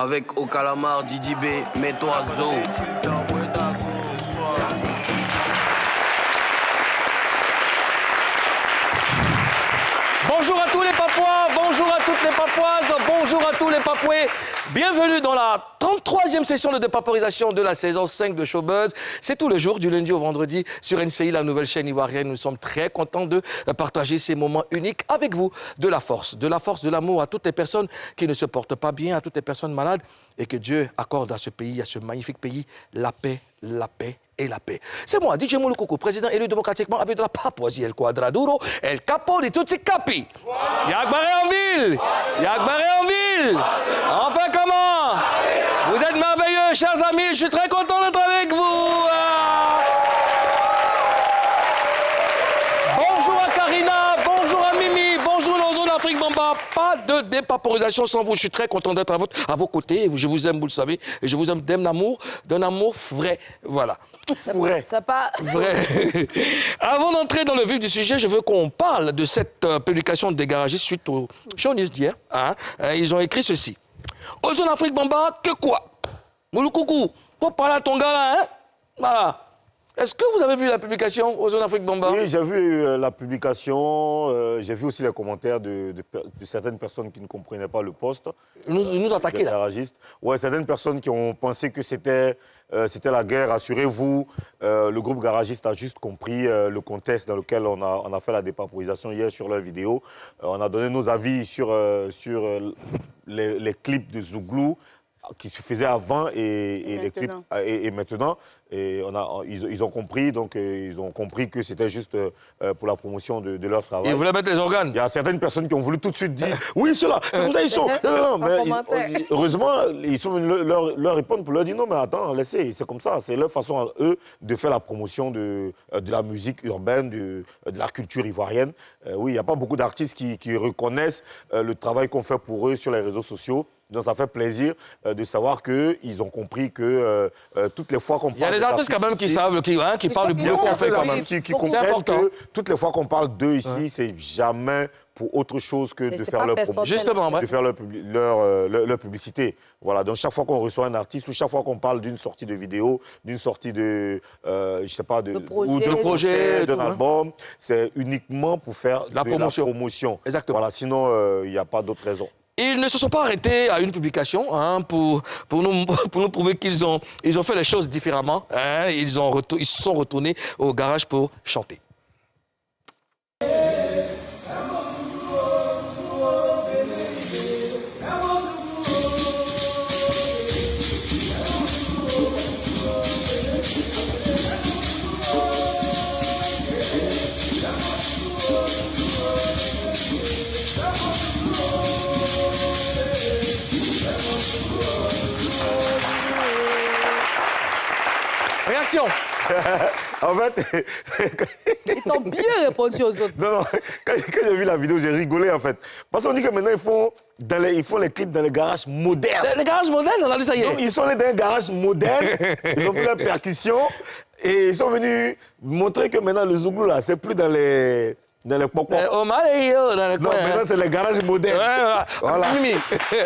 Avec au calamar, Didi B, mets-toi zo. Bonjour à tous les Papouas, bonjour à toutes les Papouases, bonjour à tous les Papouais. Bienvenue dans la 33e session de dépaporisation de la saison 5 de Showbuzz. C'est tous les jours, du lundi au vendredi, sur NCI, la nouvelle chaîne ivoirienne. Nous sommes très contents de partager ces moments uniques avec vous. De la force, de l'amour à toutes les personnes qui ne se portent pas bien, à toutes les personnes malades. Et que Dieu accorde à ce pays, à ce magnifique pays, la paix et la paix. C'est moi, DJ Mouloukoukou, président élu démocratiquement avec de la Papouasie, El Quadraduro, El Capo de Tutti Capi. Yagbaré en ville! Yagbaré en ville! Enfin, comment? Vous êtes merveilleux, chers amis, je suis très content d'être avec vous. Bonjour à Karina, bonjour à Mimi, bonjour Lonzo d'Afrique Bamba. Pas de dépaporisation sans vous, je suis très content d'être à vos côtés. Je vous aime, vous le savez, et je vous aime d'un amour vrai. Voilà. Vrai. C'est pas... Vrai. Avant d'entrer dans le vif du sujet, je veux qu'on parle de cette publication des garagistes suite au show news d'hier. Hein? Ils ont écrit ceci. Aux zones Afrique Bamba, que quoi? Mouloukoukou, faut parler à ton gars là, hein? Voilà. Est-ce que vous avez vu la publication aux zones Afrique Bamba? Oui, j'ai vu la publication, j'ai vu aussi les commentaires de certaines personnes qui ne comprenaient pas le poste. Nous attaquer là. Garagistes. Ouais, certaines personnes qui ont pensé que c'était la guerre, rassurez-vous. Le groupe garagiste a juste compris le contexte dans lequel on a fait la dépaporisation hier sur leur vidéo. On a donné nos avis sur les clips de Zouglou qui se faisaient avant et les clips et maintenant. Et ils ont compris, donc ils ont compris que c'était juste pour la promotion de leur travail. Ils voulaient mettre les organes. Il y a certaines personnes qui ont voulu tout de suite dire « Oui, ceux-là, c'est comme ça ils sont ». Non, mais heureusement, ils sont venus leur répondre pour leur dire « Non, mais attends, laissez, c'est comme ça ». C'est leur façon à eux de faire la promotion de la musique urbaine, de la culture ivoirienne. Oui, il n'y a pas beaucoup d'artistes qui reconnaissent le travail qu'on fait pour eux sur les réseaux sociaux. Donc ça fait plaisir de savoir qu'ils ont compris que toutes les fois qu'on parle... Il y a des artistes quand même qui savent, qui parlent bien qu'on fait quand même. Qui comprennent que toutes les fois qu'on parle d'eux ici, c'est jamais pour autre chose que de faire leur publicité. Voilà, donc chaque fois qu'on reçoit un artiste ou chaque fois qu'on parle d'une sortie de vidéo, d'une sortie de, je sais pas, de projet, d'un album, c'est uniquement pour faire la promotion. Exactement. Voilà, sinon, il n'y a pas d'autre raison. Ils ne se sont pas arrêtés à une publication pour nous prouver qu'ils ont fait les choses différemment. Hein. Ils se sont retournés au garage pour chanter. Réaction. En fait... Ils t'ont bien répondu aux autres. Non, quand j'ai vu la vidéo, j'ai rigolé, en fait. Parce qu'on dit que maintenant, ils font les clips dans les garages modernes. Les garages modernes, on a dit ça hier. Donc, ils sont allés dans les garages modernes, ils ont pris la percussion, et ils sont venus montrer que maintenant, le Zouglou, là, c'est plus dans les pop-pop. Au Maléo, dans les Non, coins. maintenant, c'est les garages modernes. Ouais, voilà. Mimi. Mais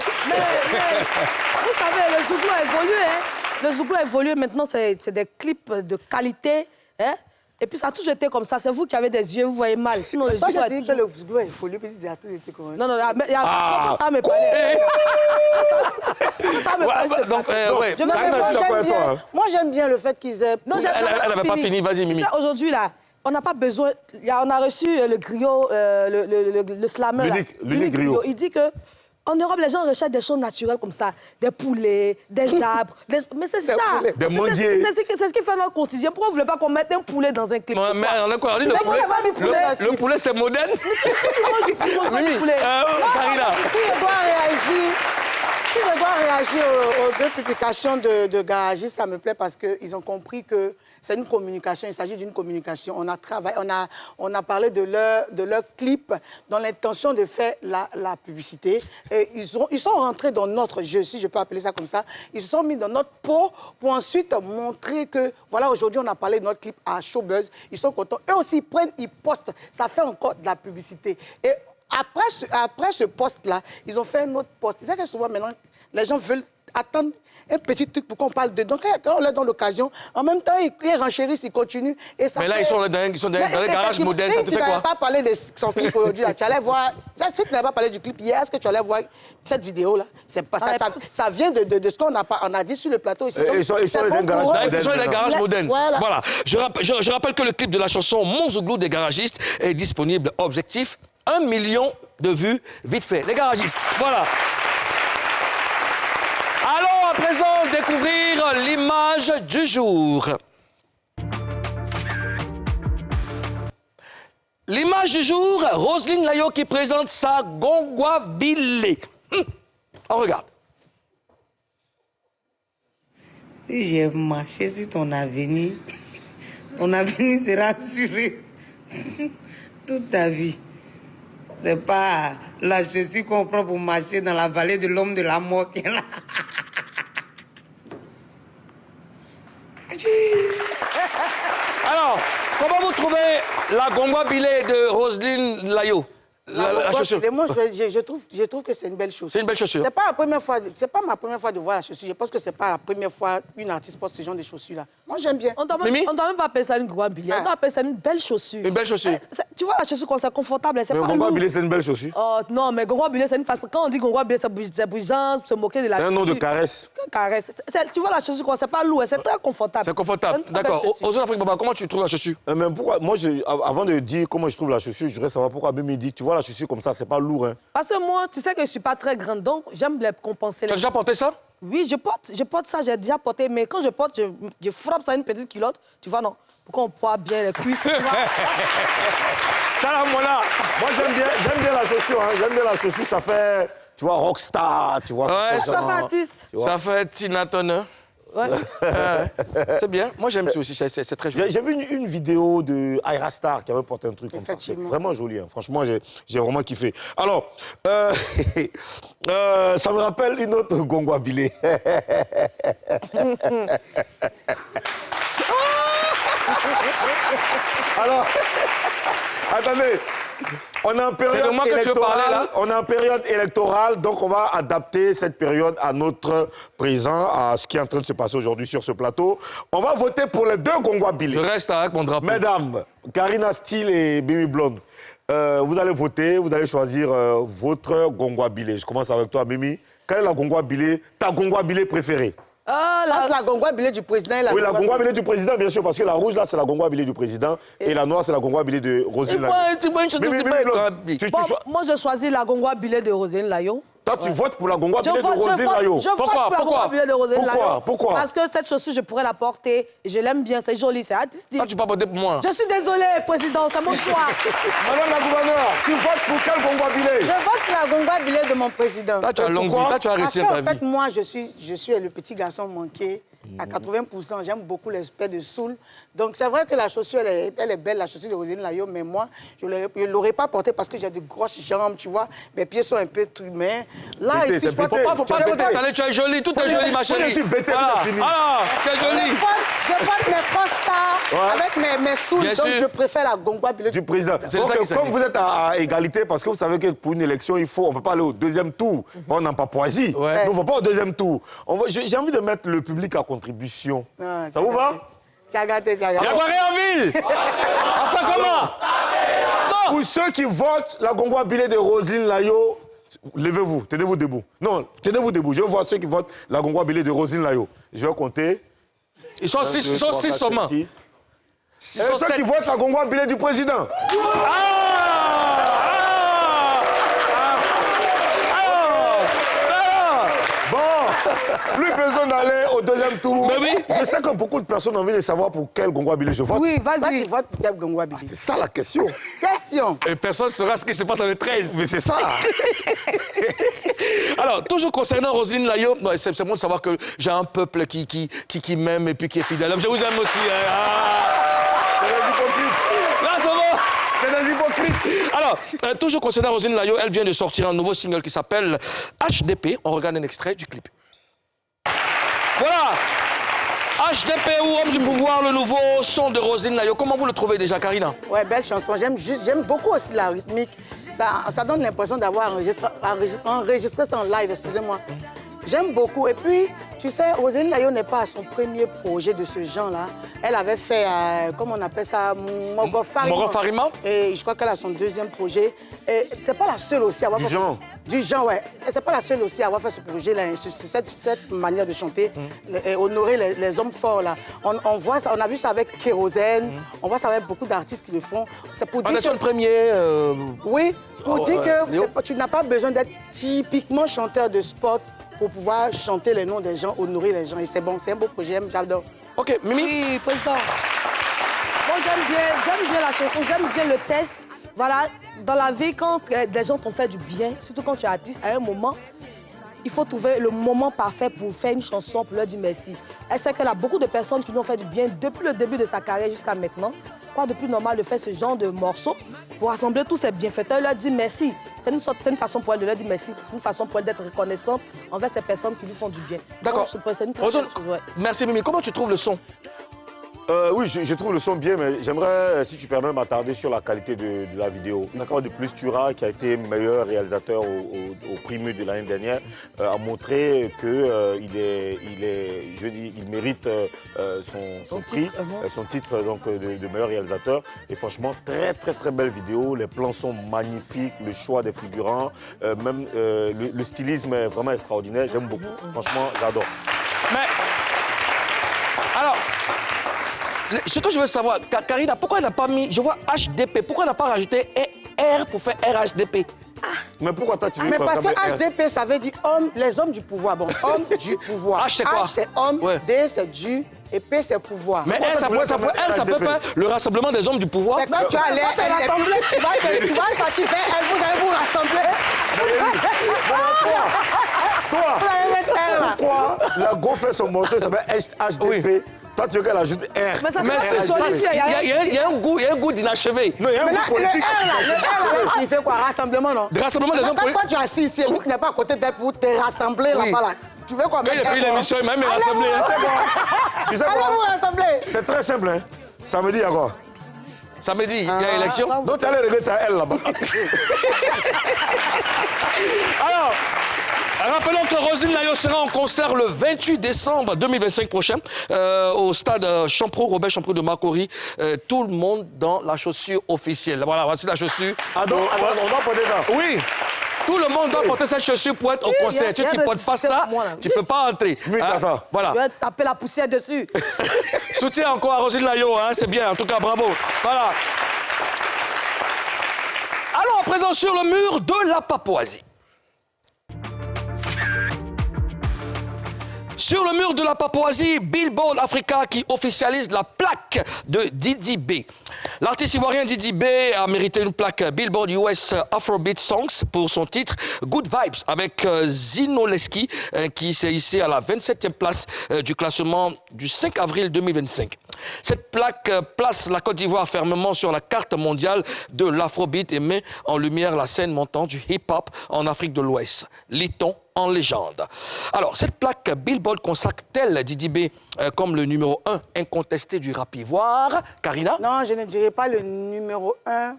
vous savez, le Zouglou a évolué, hein. Le Zouglou a évolué, maintenant, c'est des clips de qualité, hein. Et puis, ça a toujours été comme ça. C'est vous qui avez des yeux, vous voyez mal. Sinon, le Zouglou a toujours... le Zouglou a évolué, puis il a tout été comme ça. Non, ça me parlait. Ça me parlait. Moi, j'aime bien le fait qu'ils aient... Non, elle n'avait pas fini, vas-y, Mimi. Aujourd'hui, là, on n'a pas besoin... On a reçu le griot, le slammer. L'unique griot. Il dit que... En Europe, les gens recherchent des choses naturelles comme ça. Des poulets, des arbres. Mais c'est ça. Des manguiers. C'est ce qui fait notre quotidien. Pourquoi vous ne voulez pas qu'on mette un poulet dans un clip? Mais on a quoi? On dit le poulet, c'est moderne. Karina. Si je dois réagir aux deux publications de garagistes, ça me plaît parce qu'ils ont compris que c'est une communication, il s'agit d'une communication. On a travaillé, on a parlé de leur clip dans l'intention de faire la publicité. Et ils sont rentrés dans notre jeu, si je peux appeler ça comme ça. Ils se sont mis dans notre peau pour ensuite montrer que, voilà, aujourd'hui, on a parlé de notre clip à Showbuzz. Ils sont contents. Eux aussi, ils postent. Ça fait encore de la publicité. Et après ce post-là, ils ont fait un autre post. C'est ça que souvent, maintenant, les gens veulent attendent un petit truc pour qu'on parle de. Donc, quand on leur donne l'occasion, en même temps, ils renchérissent, ils continuent. Et ça Mais là, fait... ils sont dans les garages modernes, ça te fait quoi? Tu n'avais pas parlé de son clip aujourd'hui, tu allais voir... Si tu n'avais pas parlé du clip hier, est-ce que tu allais voir cette vidéo-là? Ça vient de ce qu'on a dit sur le plateau ici. Ils sont dans les garages modernes. Ils sont dans les garages modernes. Voilà. Je rappelle que le clip de la chanson Mon Zouglou des garagistes est disponible. Objectif, 1 million de vues, vite fait. Les garagistes, voilà. Allons à présent découvrir l'image du jour. L'image du jour, Roselyne Layo qui présente sa Gongwa Bilé. On regarde. Si j'ai marché sur ton avenir sera assuré toute ta vie. C'est pas la chaussure qu'on prend pour marcher dans la vallée de l'homme de la mort qui est là. Alors, comment vous trouvez la Gongwa Bilé de Roselyne Layo? La chaussure. Moi, je trouve que c'est une belle chaussure. C'est une belle chaussure. C'est pas ma première fois de voir la chaussure. Je pense que c'est pas la première fois qu'une artiste porte ce genre de chaussures-là. Moi, j'aime bien. On ne doit même pas appeler ça une Gongwa Bilé. On doit appeler ça une belle chaussure. Une belle chaussure. Tu vois la chaussure quand c'est confortable, c'est Mais pas Gongwa lourd. Bilé, c'est une belle chaussure. Oh, non, mais Gongwa Bilé, c'est une façon. Quand on dit Gongwa Bilé, c'est bruyant, se moquer de la C'est un nom de chaussure. caresse. Caresse. Tu vois la chaussure quand c'est pas lourd, c'est très confortable. C'est confortable. D'accord. Ozone Afrique Baba, comment tu trouves la chaussure? Mais pourquoi, moi, avant de dire comment je trouve la chaussure, je voudrais savoir pourquoi Mimi dit, tu vois la chaussure comme ça, c'est pas lourd, hein. Parce que moi, tu sais que je suis pas très grande, donc j'aime les compenser. Tu as déjà porté ça? Oui, je porte ça, j'ai déjà porté, mais quand je porte, je frappe ça à une petite culotte, tu vois, non, pour qu'on voit bien les cuisses. Tu vois. Moi, j'aime bien la chaussure, hein. J'aime bien la chaussure, ça fait, tu vois, rockstar, tu vois. Ouais, Ça fait artiste. Ça fait Tina Turner. Ouais. C'est bien. Moi, j'aime ça aussi. C'est très joli. J'ai vu une vidéo de Aira Star qui avait porté un truc comme ça. C'est vraiment joli. Hein. Franchement, j'ai vraiment kiffé. Alors, ça me rappelle une autre Gongwa Bilé. Alors, attendez. On est en période électorale. On est en période électorale, donc on va adapter cette période à notre présent, à ce qui est en train de se passer aujourd'hui sur ce plateau. On va voter pour les deux Gongwa Bilé. Je reste avec mon drapeau. Mesdames, Karina Steele et Baby Blonde, vous allez voter, vous allez choisir votre Gongwa Bilé. Je commence avec toi, Mimi. Quelle est la Gongwa Bilé, ta Gongwa Bilé préférée? La Gongwa Bilé du président et la Oui, la Gongwa Bilé du président, bien sûr, parce que la rouge, là, c'est la Gongwa Bilé du président, et la noire, c'est la Gongwa Bilé de Roselyne Layo. Moi, je choisis la Gongwa Bilé de Roselyne Layo. Toi, tu votes pour la Gongwa Bilé de Roselyne Layo. Je vote pour la Gongwa Bilé de Roselyne Layo. Pourquoi? Parce que cette chaussure, je pourrais la porter, et je l'aime bien, c'est joli, c'est artistique. Toi, tu peux pas voter pour moi. Je suis désolée, président, c'est mon choix. Madame la gouverneure, tu votes pour quelle Gongwa Bilé? Je vote pour la Gongwa Bilé de mon président. Toi, tu as longue vie. Toi, tu as réussi Parce ta qu'en vie. fait, moi, je suis le petit garçon manqué. À 80%, j'aime beaucoup l'aspect de soul. Donc, c'est vrai que la chaussure, elle est belle, la chaussure de Roselyne Layo, mais moi, je ne l'aurais pas portée parce que j'ai de grosses jambes, tu vois. Mes pieds sont un peu trucs, mais là, Bété, ici, c'est je vois bété. pas. Faut pas voter. Attendez, tu es jolie. Tout est joli, ma chérie. Je suis bêté, Voilà. c'est fini. Ah, tu es jolie. Je porte mes costards avec mes souls, Bien donc sûr. je préfère la Gongwa Bilé Du président. C'est Donc, ça qui comme s'agit. vous êtes à égalité, parce que vous savez que pour une élection, on ne peut pas aller au deuxième tour. On n'a pas Papouasie. Ouais. Nous, on ne va pas au deuxième tour. J'ai envie de mettre le public à contribution. Ah, Ça vous va? Tu as gâté. Il y a quoi en ville? Enfin, comment? Pour ceux qui votent la Gongwa Bilé de Roselyne Layo, levez-vous, tenez-vous debout. Non, tenez-vous debout. Je veux voir ceux qui votent la Gongwa Bilé de Roselyne Layo. Je vais compter. Ils sont 6, ils sont 6 seulement. Et ceux qui votent la Gongwa Bilé du président. Plus besoin d'aller au deuxième tour. Mais oui. Je sais que beaucoup de personnes ont envie de savoir pour quel Gongwa Bilé je vote. Oui, vas-y. Tu votes pour quel Gongwa Bilé? C'est ça la question. Question. Et personne ne saura ce qui se passe dans le 13. Mais c'est ça. Alors, toujours concernant Roselyne Layo, c'est bon de savoir que j'ai un peuple qui m'aime et puis qui est fidèle. Je vous aime aussi. C'est des hypocrites. Là, ça va. C'est des hypocrites. Alors, toujours concernant Roselyne Layo, elle vient de sortir un nouveau single qui s'appelle HDP. On regarde un extrait du clip. Voilà. HDP ou Homme du pouvoir, le nouveau son de Roselyne Layo. Comment vous le trouvez déjà, Karina? Ouais, belle chanson. J'aime beaucoup aussi la rythmique. Ça donne l'impression d'avoir enregistré ça en live, excusez-moi. J'aime beaucoup. Et puis, tu sais, Roselyne Layo n'est pas à son premier projet de ce genre-là. Elle avait fait, comment on appelle ça, Mogo Farima. Et je crois qu'elle a son deuxième projet. Et c'est pas la seule aussi à avoir fait... Du genre, ouais. Et c'est pas la seule aussi à avoir fait ce projet-là, cette manière de chanter, et honorer les hommes forts, là. On voit ça, on a vu ça avec Kérosène, on voit ça avec beaucoup d'artistes qui le font. C'est pour dire que... le premier... Oui, pour dire que tu n'as pas besoin d'être typiquement chanteur de sport pour pouvoir chanter les noms des gens, honorer les gens. Et c'est bon, c'est un beau projet, j'adore. OK, Mimi? Oui, président. Moi, j'aime bien la chanson, j'aime bien le test. Voilà, dans la vie, quand les gens t'ont fait du bien, surtout quand tu es artiste, à un moment, il faut trouver le moment parfait pour faire une chanson, pour leur dire merci. Elle sait qu'elle a beaucoup de personnes qui lui ont fait du bien depuis le début de sa carrière jusqu'à maintenant. Quoi de plus normal de faire ce genre de morceaux pour rassembler tous ces bienfaiteurs et leur dire merci. C'est une façon pour elle de leur dire merci, une façon pour elle d'être reconnaissante envers ces personnes qui lui font du bien. D'accord. Merci Mimi. Comment tu trouves le son? Oui, je trouve le son bien, mais j'aimerais, si tu permets, m'attarder sur la qualité de la vidéo. Une fois de plus, Tura, qui a été meilleur réalisateur au prix Mur de l'année dernière, a montré qu'il mérite son prix, son titre donc, de meilleur réalisateur. Et franchement, très belle vidéo. Les plans sont magnifiques, le choix des figurants, même le stylisme est vraiment extraordinaire. J'aime beaucoup. Franchement, j'adore. Mais, alors... Ce que je veux savoir, Karina, pourquoi elle n'a pas mis, je vois HDP, pourquoi elle n'a pas rajouté R pour faire RHDP? Mais pourquoi toi tu veux... Mais parce que HDP, ça veut dire les hommes du pouvoir. Bon, homme du pouvoir. H, c'est quoi? H, c'est homme, D, c'est du, et P, c'est pouvoir. Mais R, ça peut faire le rassemblement des hommes du pouvoir. C'est quand tu allais rassembler, tu vas partir faire R, vous allez vous rassembler. Toi, pourquoi la go fait son morceau, ça s'appelle HDP? Toi, tu veux qu'elle ajoute R. Mais ça, il y a un goût d'inachevé. Non, il y a un goût politique. Le R, il fait quoi? Rassemblement, non? Rassemblement des hommes politiques. Quand tu es assis ici, vous qui n'êtes pas à côté d'elle pour te rassembler là-bas, là. Tu veux quoi? Quand il a fait l'émission, il m'a même rassemblé. Tu sais quoi? Allez-vous rassembler. C'est très simple, hein. Samedi, il y a quoi? Samedi, il y a élection. Donc, tu allais régler ça à elle, là-bas. Alors... Rappelons que Roselyne Layo sera en concert le 28 décembre 2025 prochain au stade Robert Champrou de Makori. Tout le monde dans la chaussure officielle. Voilà, voici la chaussure. Ah donc, on va porter ça? Oui. Tout le monde doit porter cette chaussure pour être au concert. Si tu ne portes pas ça, tu ne peux pas entrer. Oui, t'as ça. Voilà. Tu vas taper la poussière dessus. Soutien encore à Roselyne Layo, hein, c'est bien. En tout cas, bravo. Voilà. Alors, à présent sur le mur de la Papouasie. Sur le mur de la Papouasie, Billboard Africa qui officialise la plaque de Didi B. L'artiste ivoirien Didi B a mérité une plaque Billboard US Afrobeat Songs pour son titre Good Vibes avec Zinoleski qui s'est hissé à la 27e place du classement du 5 avril 2025. Cette plaque place la Côte d'Ivoire fermement sur la carte mondiale de l'Afrobeat et met en lumière la scène montante du hip-hop en Afrique de l'Ouest. Lit-on en légende. Alors, cette plaque Billboard consacre-t-elle Didi B comme le numéro 1 incontesté du rap ivoire? Karina? Non, je ne dirais pas le numéro 1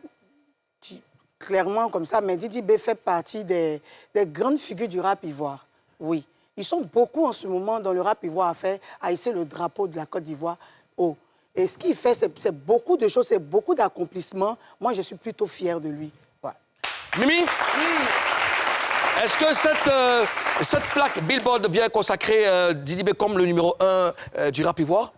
clairement comme ça, mais Didi B fait partie des grandes figures du rap ivoire. Oui. Ils sont beaucoup en ce moment dans le rap ivoire à hisser le drapeau de la Côte d'Ivoire haut. Et ce qu'il fait, c'est beaucoup de choses, c'est beaucoup d'accomplissements. Moi, je suis plutôt fière de lui. Ouais. Mimi? Oui. Est-ce que cette plaque Billboard vient consacrer Didi B comme le numéro 1 du rap ivoire?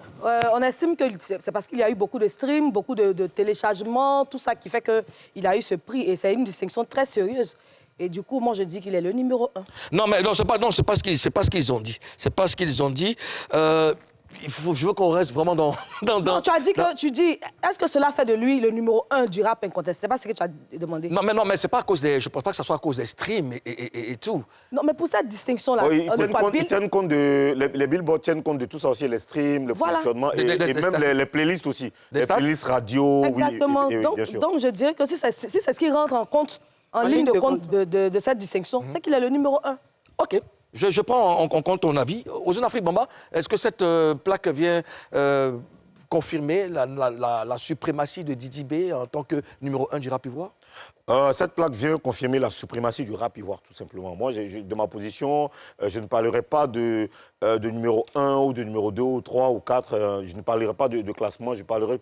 On estime que c'est parce qu'il y a eu beaucoup de streams, beaucoup de téléchargements, tout ça qui fait qu'il a eu ce prix. Et c'est une distinction très sérieuse. Et du coup, moi, je dis qu'il est le numéro 1. Non, mais non, c'est pas ce qu'ils ont dit. C'est pas ce qu'ils ont dit. Je veux qu'on reste vraiment dans... Non, tu as dit que... Tu dis, est-ce que cela fait de lui le numéro 1 du rap incontesté? C'est pas ce que tu as demandé. Non, mais c'est pas à cause des... Je pense pas que ça soit à cause des streams et tout. Non, mais pour cette distinction-là... Oui, ils tiennent compte de... Les billboards tiennent compte de tout ça aussi, les streams, le fonctionnement et même les playlists aussi. Les playlists radio, exactement. Oui, bien sûr. Donc, je dirais que si c'est ce qui rentre en compte, en ligne de compte de cette distinction, c'est qu'il est le numéro 1. OK. Je prends en compte ton avis. Aux Afrique Bamba, est-ce que cette plaque vient confirmer la suprématie de Didi B en tant que numéro 1 du rap ivoire? Cette plaque vient confirmer la suprématie du rap ivoire, tout simplement. Moi, de ma position, je ne parlerai pas de numéro 1 ou de numéro 2 ou 3 ou 4. Je ne parlerai pas de classement, je parlerai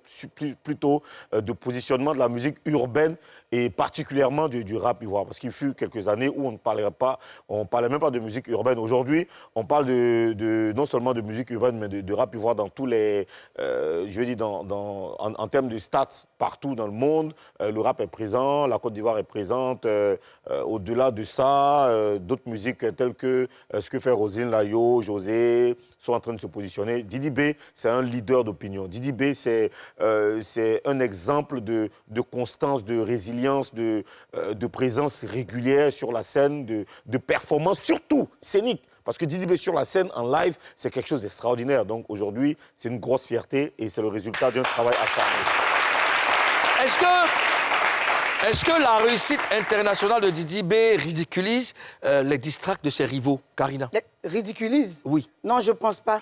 plutôt de positionnement de la musique urbaine et particulièrement du rap ivoire. Parce qu'il fut quelques années où on ne parlait même pas de musique urbaine. Aujourd'hui, on parle non seulement de musique urbaine, mais de rap ivoire dans tous les... je veux dire, en termes de stats, partout dans le monde, le rap est présent, la Côte d'Ivoire est présente. Au-delà de ça, d'autres musiques telles que ce que fait Roselyne Layo, José, sont en train de se positionner. Didi B, c'est un leader d'opinion. Didi B, c'est un exemple de constance, de résilience, de présence régulière sur la scène, de performance, surtout scénique. Parce que Didi B sur la scène, en live, c'est quelque chose d'extraordinaire. Donc aujourd'hui, c'est une grosse fierté et c'est le résultat d'un travail acharné. Est-ce que la réussite internationale de Didi B ridiculise les distracts de ses rivaux, Karina? Ridiculise? Oui. Non, je ne pense pas.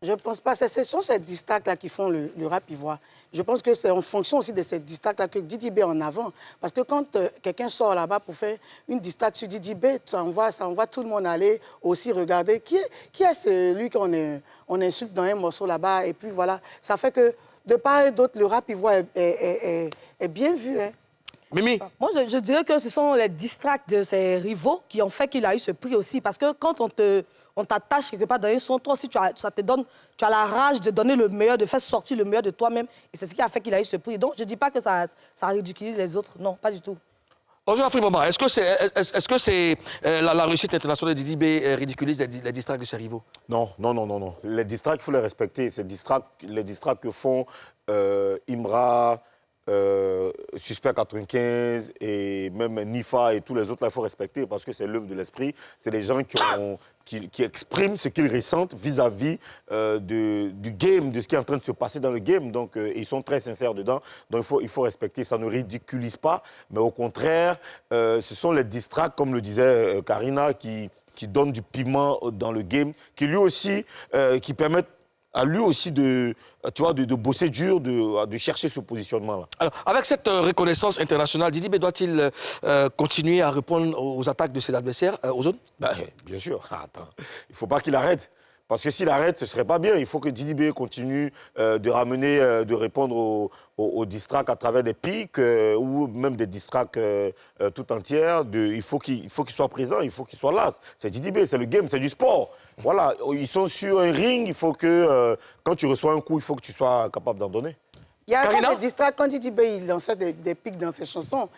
Je ne pense pas. Ce sont ces distracts-là qui font le rap ivoire. Je pense que c'est en fonction aussi de ces distracts-là que Didi B est en avant. Parce que quand quelqu'un sort là-bas pour faire une distract sur Didi B, ça envoie tout le monde aller aussi regarder qui est celui qu'on insulte dans un morceau là-bas. Et puis voilà, ça fait que de part et d'autre, le rap ivoire est bien vu. Hein. Mimi? Moi, je dirais que ce sont les distracts de ses rivaux qui ont fait qu'il a eu ce prix aussi. Parce que quand on t'attache quelque part dans un son, toi aussi, tu as la rage de donner le meilleur, de faire sortir le meilleur de toi-même. Et c'est ce qui a fait qu'il a eu ce prix. Donc, je ne dis pas que ça ridiculise les autres. Non, pas du tout. Bonjour Afrique Bamba, est-ce que c'est la réussite internationale de Didi B ridiculise les distracts de ses rivaux? Non. Les distracts, il faut les respecter. Les distracts que font Imra, Suspect 95 et même Nifa et tous les autres, là, il faut respecter parce que c'est l'œuvre de l'esprit. C'est des gens qui expriment ce qu'ils ressentent vis-à-vis du game, de ce qui est en train de se passer dans le game. Donc, ils sont très sincères dedans. Donc, il faut respecter. Ça ne ridiculise pas, mais au contraire, ce sont les distracts, comme le disait Karina, qui donnent du piment dans le game, qui lui aussi, qui permettent à lui aussi de bosser dur, de chercher ce positionnement-là. Alors, avec cette reconnaissance internationale, Didi B doit-il continuer à répondre aux attaques de ses adversaires aux zones? Bien sûr. Attends, il ne faut pas qu'il arrête. Parce que s'il arrête, ce ne serait pas bien. Il faut que Didi B continue de répondre aux distracts à travers des pics ou même des distracts tout entières. Il faut qu'il soit présent, il faut qu'il soit là. C'est Didi B, c'est le game, c'est du sport. Voilà, ils sont sur un ring, il faut que quand tu reçois un coup, il faut que tu sois capable d'en donner. Il n'y a pas de distracts. Quand Didi B il lançait des pics dans ses chansons,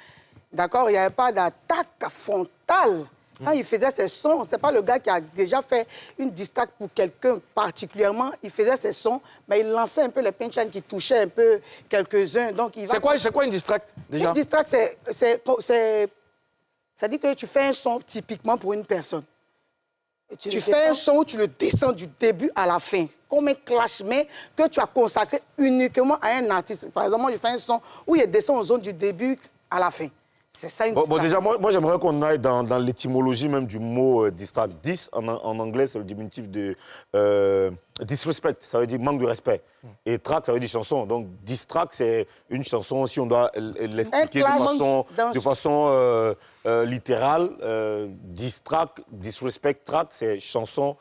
d'accord, il n'y avait pas d'attaque frontale. Quand il faisait ses sons, ce n'est pas le gars qui a déjà fait une distract pour quelqu'un particulièrement. Il faisait ses sons, mais il lançait un peu les punchlines qui touchaient un peu quelques-uns. C'est quoi une distract, déjà? Une distract, ça dit que tu fais un son typiquement pour une personne. Tu fais un son où tu le descends du début à la fin, comme un clash, mais que tu as consacré uniquement à un artiste. Par exemple, moi, je fais un son où il descend aux zones du début à la fin. C'est ça une distract. Bon, déjà, moi j'aimerais qu'on aille dans l'étymologie même du mot distract. Dis, en anglais, c'est le diminutif de disrespect, ça veut dire manque de respect. Et track, ça veut dire chanson. Donc, distract, c'est une chanson, si on doit l'expliquer de façon littérale. Distract, disrespect, track, c'est chanson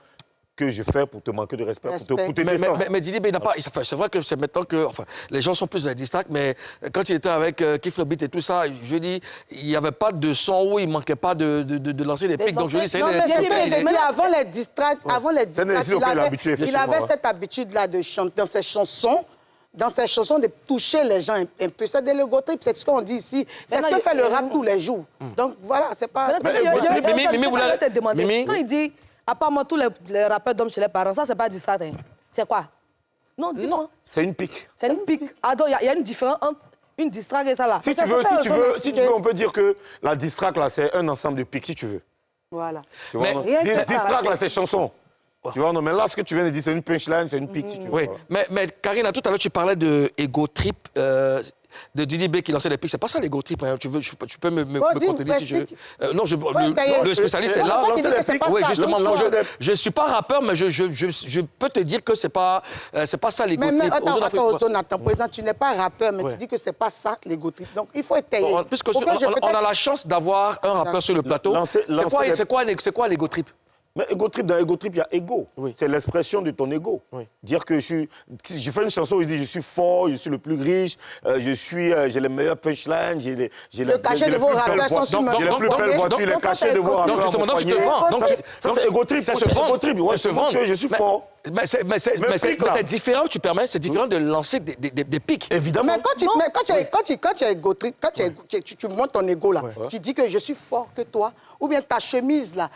que je fais pour te manquer de respect, pour te descendre. Mais Didi B n'a pas... C'est vrai que c'est maintenant que... Enfin, les gens sont plus dans les distracts, mais quand il était avec Kiff le Beat et tout ça, je dis, il n'y avait pas de son où il ne manquait pas de lancer des pics. Donc je dis, c'est avant les distracts, il avait cette habitude-là de chanter dans ses chansons, de toucher les gens un peu. C'est de l'ego trip, c'est ce qu'on dit ici. C'est ce que fait le rap tous les jours. Donc voilà, c'est pas... Mimi, quand il dit... Apparemment, tous les rappeurs dorment chez les parents. Ça, c'est pas distract. Hein. C'est quoi? Non, dis-moi. Non, c'est une pique. C'est une pique. Ah, donc, il y a une différence entre une distract et ça, là. Si tu veux, on peut dire que la distract, là, c'est un ensemble de piques, si tu veux. Voilà. Tu vois, distract, là, c'est chanson. Tu vois, non, mais là, ce que tu viens de dire, c'est une punchline, c'est une pique, si tu veux. Oui, mais Karina, tout à l'heure, tu parlais de ego trip. de Didi B qui lançait les pics. C'est pas ça l'ego trip. Hein. Tu peux me Bon, dis, contredire si je veux. explique. Non, le spécialiste est là. Toi qui dis que c'est pas Oui, ça. justement, moi, je suis pas rappeur, mais je peux te dire que c'est pas ça l'ego Mais trip. attends, président, tu n'es pas rappeur, mais tu dis que c'est pas ça l'ego trip. Donc il faut être taillé. Puisque on a la chance d'avoir un rappeur sur le plateau. C'est quoi l'ego trip? Mais ego trip, dans ego trip, il y a ego. Oui. C'est l'expression de ton ego. Oui. Dire que je fais une chanson où je dis je suis fort, je suis le plus riche, j'ai les meilleurs punchlines, j'ai Le cachet de vos rappeurs sont sur J'ai les plus belles voitures, les cachets de vos rappeurs. Justement, donc tu te vends. Ça, c'est ego trip. Ça se vend. Ego trip, ouais, Ça se vend. que je suis fort. Mais c'est différent, tu permets, c'est différent de lancer des pics. Évidemment. Mais quand tu es ego trip, quand tu montes ton ego là, tu dis que je suis fort que toi, ou bien ta chemise là,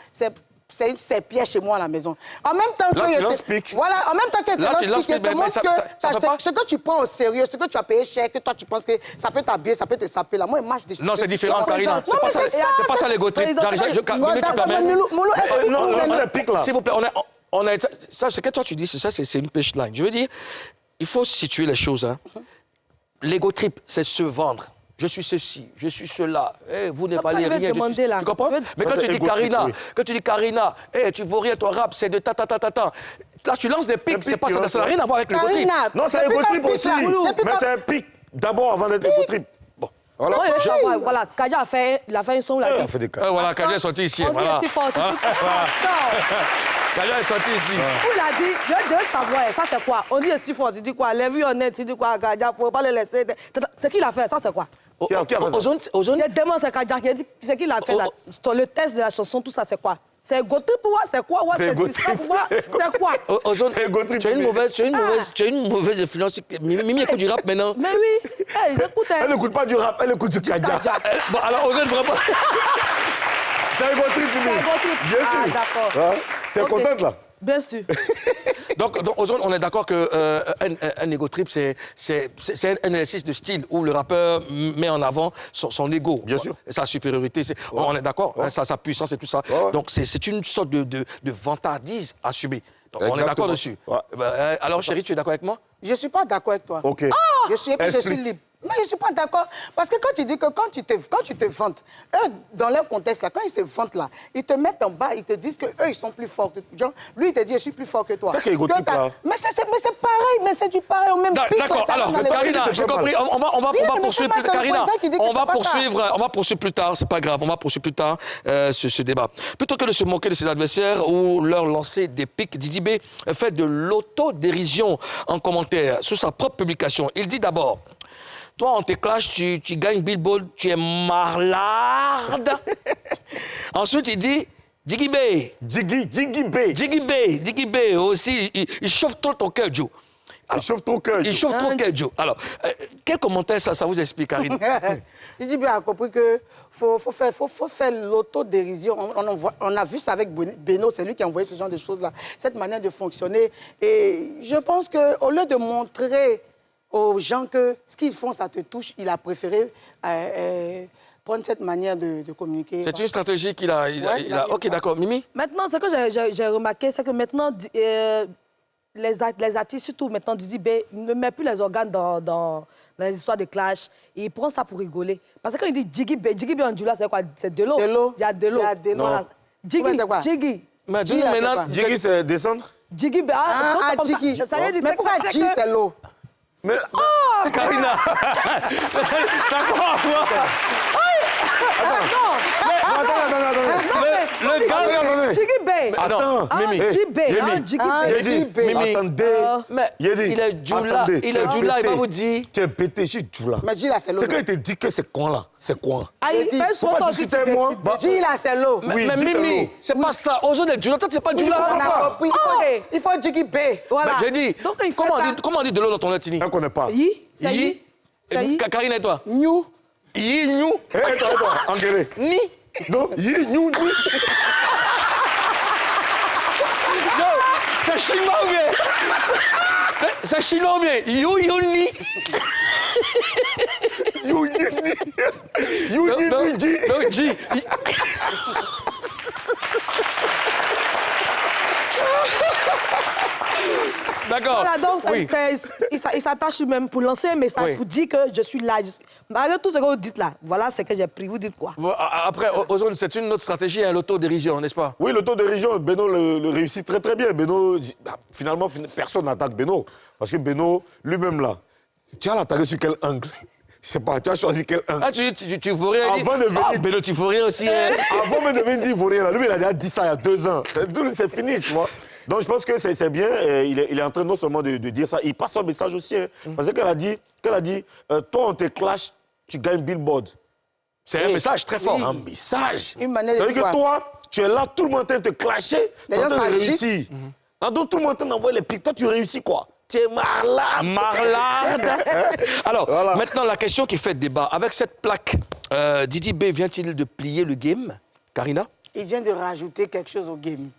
c'est une serpillère chez moi à la maison. En même temps là, que... tu lances pique. Voilà, en même temps que là, tu lances pique, mais ce que tu prends au sérieux, ce que tu as payé cher, que toi tu penses que ça peut t'habiller, ça peut te saper là. Moi, il marche des... Non, c'est différent, Karina. Non, C'est pas ça l'ego trip. Moulou, Non, lancer les piques là. S'il vous plaît, ce que toi tu dis, c'est une punchline. Je veux dire, il faut situer les choses. Hein. L'ego trip, c'est se vendre. Je suis ceci, je suis cela. Vous n'êtes pas les rien. Tu comprends? Mais quand tu dis Karina, tu vaux rien, toi rap, c'est de ta. Là, tu lances des pics, ça n'a rien à voir avec l'ego trip. Non, c'est ego trip aussi. Mais c'est un pic d'abord avant d'être ego trip. Bon. Voilà, Kaja a fait un son là. Il a fait des cas. Voilà, Kaja est sorti ici. On dit Voilà. c'est fort, c'est tout. Kaja est sorti ici. Il a dit, je veux savoir, ça c'est quoi? On dit si fort, tu dis quoi? Les vues honnêtes, tu dis quoi? Kaja, faut pas les laisser. C'est qui l'a fait? Ça c'est quoi? Qui a fait ça? Il y a des mots, c'est Kaja qui a dit, c'est qui l'a fait là? Le test de la chanson, tout ça, c'est quoi? C'est ego trip ou c'est quoi? C'est discret pour moi? C'est quoi? Ozone, tu as une mauvaise influence. Mimi écoute du rap maintenant. Mais oui, j'écoute. Elle n'écoute pas du rap, elle écoute du Kaja. Bon, alors Ozone, vraiment. C'est un ego trip, Mimi. Bien sûr. Ah, d'accord. T'es contente là? Bien sûr. Donc Ozone, on est d'accord qu'un ego trip, c'est un exercice de style où le rappeur met en avant son ego. Bien sûr. Sa supériorité. On est d'accord, sa puissance et tout ça. Donc c'est une sorte de vantardise assumée. Donc, on est d'accord dessus. Alors chérie, tu es d'accord avec moi? Je ne suis pas d'accord avec toi. OK. Je suis libre. Mais je ne suis pas d'accord. Parce que quand tu dis que quand tu te vantes, eux, dans leur contexte, là, quand ils se vantent, là, ils te mettent en bas, ils te disent qu'eux, ils sont plus forts que toi. Lui, il te dit, je suis plus fort que toi. C'est qu'il y a ego trip, là. Mais c'est pareil, mais c'est du pareil au même pic. D'accord, alors, Karina, j'ai compris. On va poursuivre plus tard. Karina, on va poursuivre plus tard, c'est pas grave, on va poursuivre plus tard ce débat. Plutôt que de se moquer de ses adversaires ou leur lancer des pics, Didi B fait de l'autodérision en commentaire sur sa propre publication. Il dit d'abord: toi, on te clash, tu gagnes Billboard, tu es marlarde. Ensuite, il dit Jiggy B. Jiggy B aussi, il chauffe trop ton cœur, Joe. Il chauffe ton cœur. Il chauffe ton cœur, Joe. Alors, quel commentaire ça vous explique, Karine? Jiggy B a compris que faut faire l'autodérision. On a vu ça avec Beno, c'est lui qui a envoyé ce genre de choses-là, cette manière de fonctionner. Et je pense qu'au lieu de montrer aux gens que ce qu'ils font, ça te touche, il a préféré prendre cette manière de communiquer. C'est une stratégie qu'il a. Ok, d'accord. Mimi? Maintenant, ce que j'ai remarqué, c'est que maintenant, les artistes, surtout maintenant, Didi B, ne met plus les organes dans les histoires de clash. Et il prend ça pour rigoler. Parce que quand il dit Jiggy B en Djoula, c'est quoi? C'est de l'eau. Il y a de l'eau. Voilà. Jiggy. Mais dis-nous maintenant. Jiggy, c'est descendre? Jiggy B. Jiggy. Mais pourquoi Jiggy, c'est l'eau? Mais... Karina. Ça croit quoi? Le gars... Jiggy B. Attends, Mimi. Jiggy B. Mimi, attendez. Il est Djoula, il va vous dire... Tu es pété, je suis Djoula. Mais Djoula, c'est l'eau. C'est quand il te dit que c'est quoi là? C'est quoi? Faut pas discuter avec moi. Djoula, c'est l'eau. Mais Mimi, c'est pas ça. Aujourd'hui, Djoula, toi, tu n'es pas Djoula. Il faut Jiggy B. Voilà. J'ai dit, comment on dit de l'eau dans ton latini? On ne connaît pas. Yi. Karine et toi? New. Yi, New. Toi, Angéré. Ni. Non, Yi, New, Ni. Non, c'est chinois ou bien? C'est chinois ou bien? You, Ni. You, Ni. You, Ni, Ji. Donc, Ji. D'accord. Voilà, donc oui. il il s'attache même pour lancer un message, pour dire que je suis là. Malgré tout ce que vous dites là, voilà ce que j'ai pris. Vous dites quoi? Bon, après, Ozone, c'est une autre stratégie, hein, l'autodérision, n'est-ce pas? Oui, l'autodérision, Beno le réussit très très bien. Beno, finalement, personne n'attaque Beno. Parce que Beno, lui-même là, tu as l'attaqué sur quel angle? Je sais pas, tu as choisi quel angle? Ah, tu vaux rien. Avant de venir... Beno, tu vaux rien aussi. Hein. Avant même de venir dire vaurien, là, lui, il a déjà dit ça il y a 2 ans. C'est fini, tu vois. Donc, je pense que c'est bien. Il est en train non seulement de dire ça, il passe son message aussi. Hein, parce qu'elle a dit, toi, on te clash, tu gagnes Billboard. C'est un message très fort. Un message. Une manière de Ça veut dire dire que toi, tu es là, tout le monde est en train de te clasher, tu es en train de réussir. Donc, tout le monde t'envoie les pics. Toi, tu réussis quoi? Tu es marlade. Marlade. Alors, Voilà. maintenant, la question qui fait débat. Avec cette plaque, Didi B vient-il de plier le game? Karina? Il vient de rajouter quelque chose au game.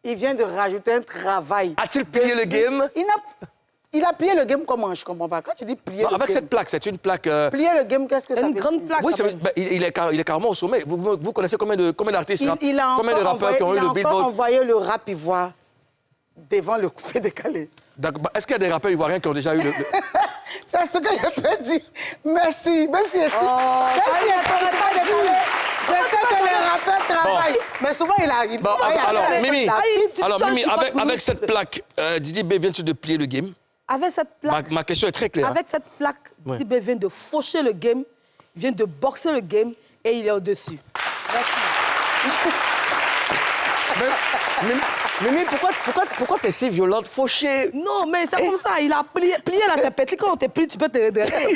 Il vient de rajouter un travail. A-t-il plié le game? Il a plié le game comment? Je ne comprends pas. Quand tu dis plier Non, le avec game... cette plaque, c'est une plaque... Plier le game, qu'est-ce que ça veut Une dire? grande plaque. Oui, quand même. il est carrément au sommet. Vous connaissez combien d'artistes, Il a combien de rappeurs qui ont eu le encore Billboard? envoyé le rap ivoire devant le coupé décalé. Est-ce qu'il y a des rappeurs ivoiriens qui ont déjà eu le... C'est ce que je peux dire. Merci. Même si je sais que les rappeurs travaillent, mais souvent il arrive. Bon, alors, Mimi, suis pas avec ministre. cette plaque, Didi B vient-tu de plier le game? Avec cette plaque, Ma question est très claire. avec cette plaque, Didi B vient de faucher le game, vient de boxer le game et il est au-dessus. Mimi, pourquoi t'es si violente? Fauché. Non, mais c'est comme ça. Il a plié là, c'est petit. Quand on te plie, tu peux te redresser.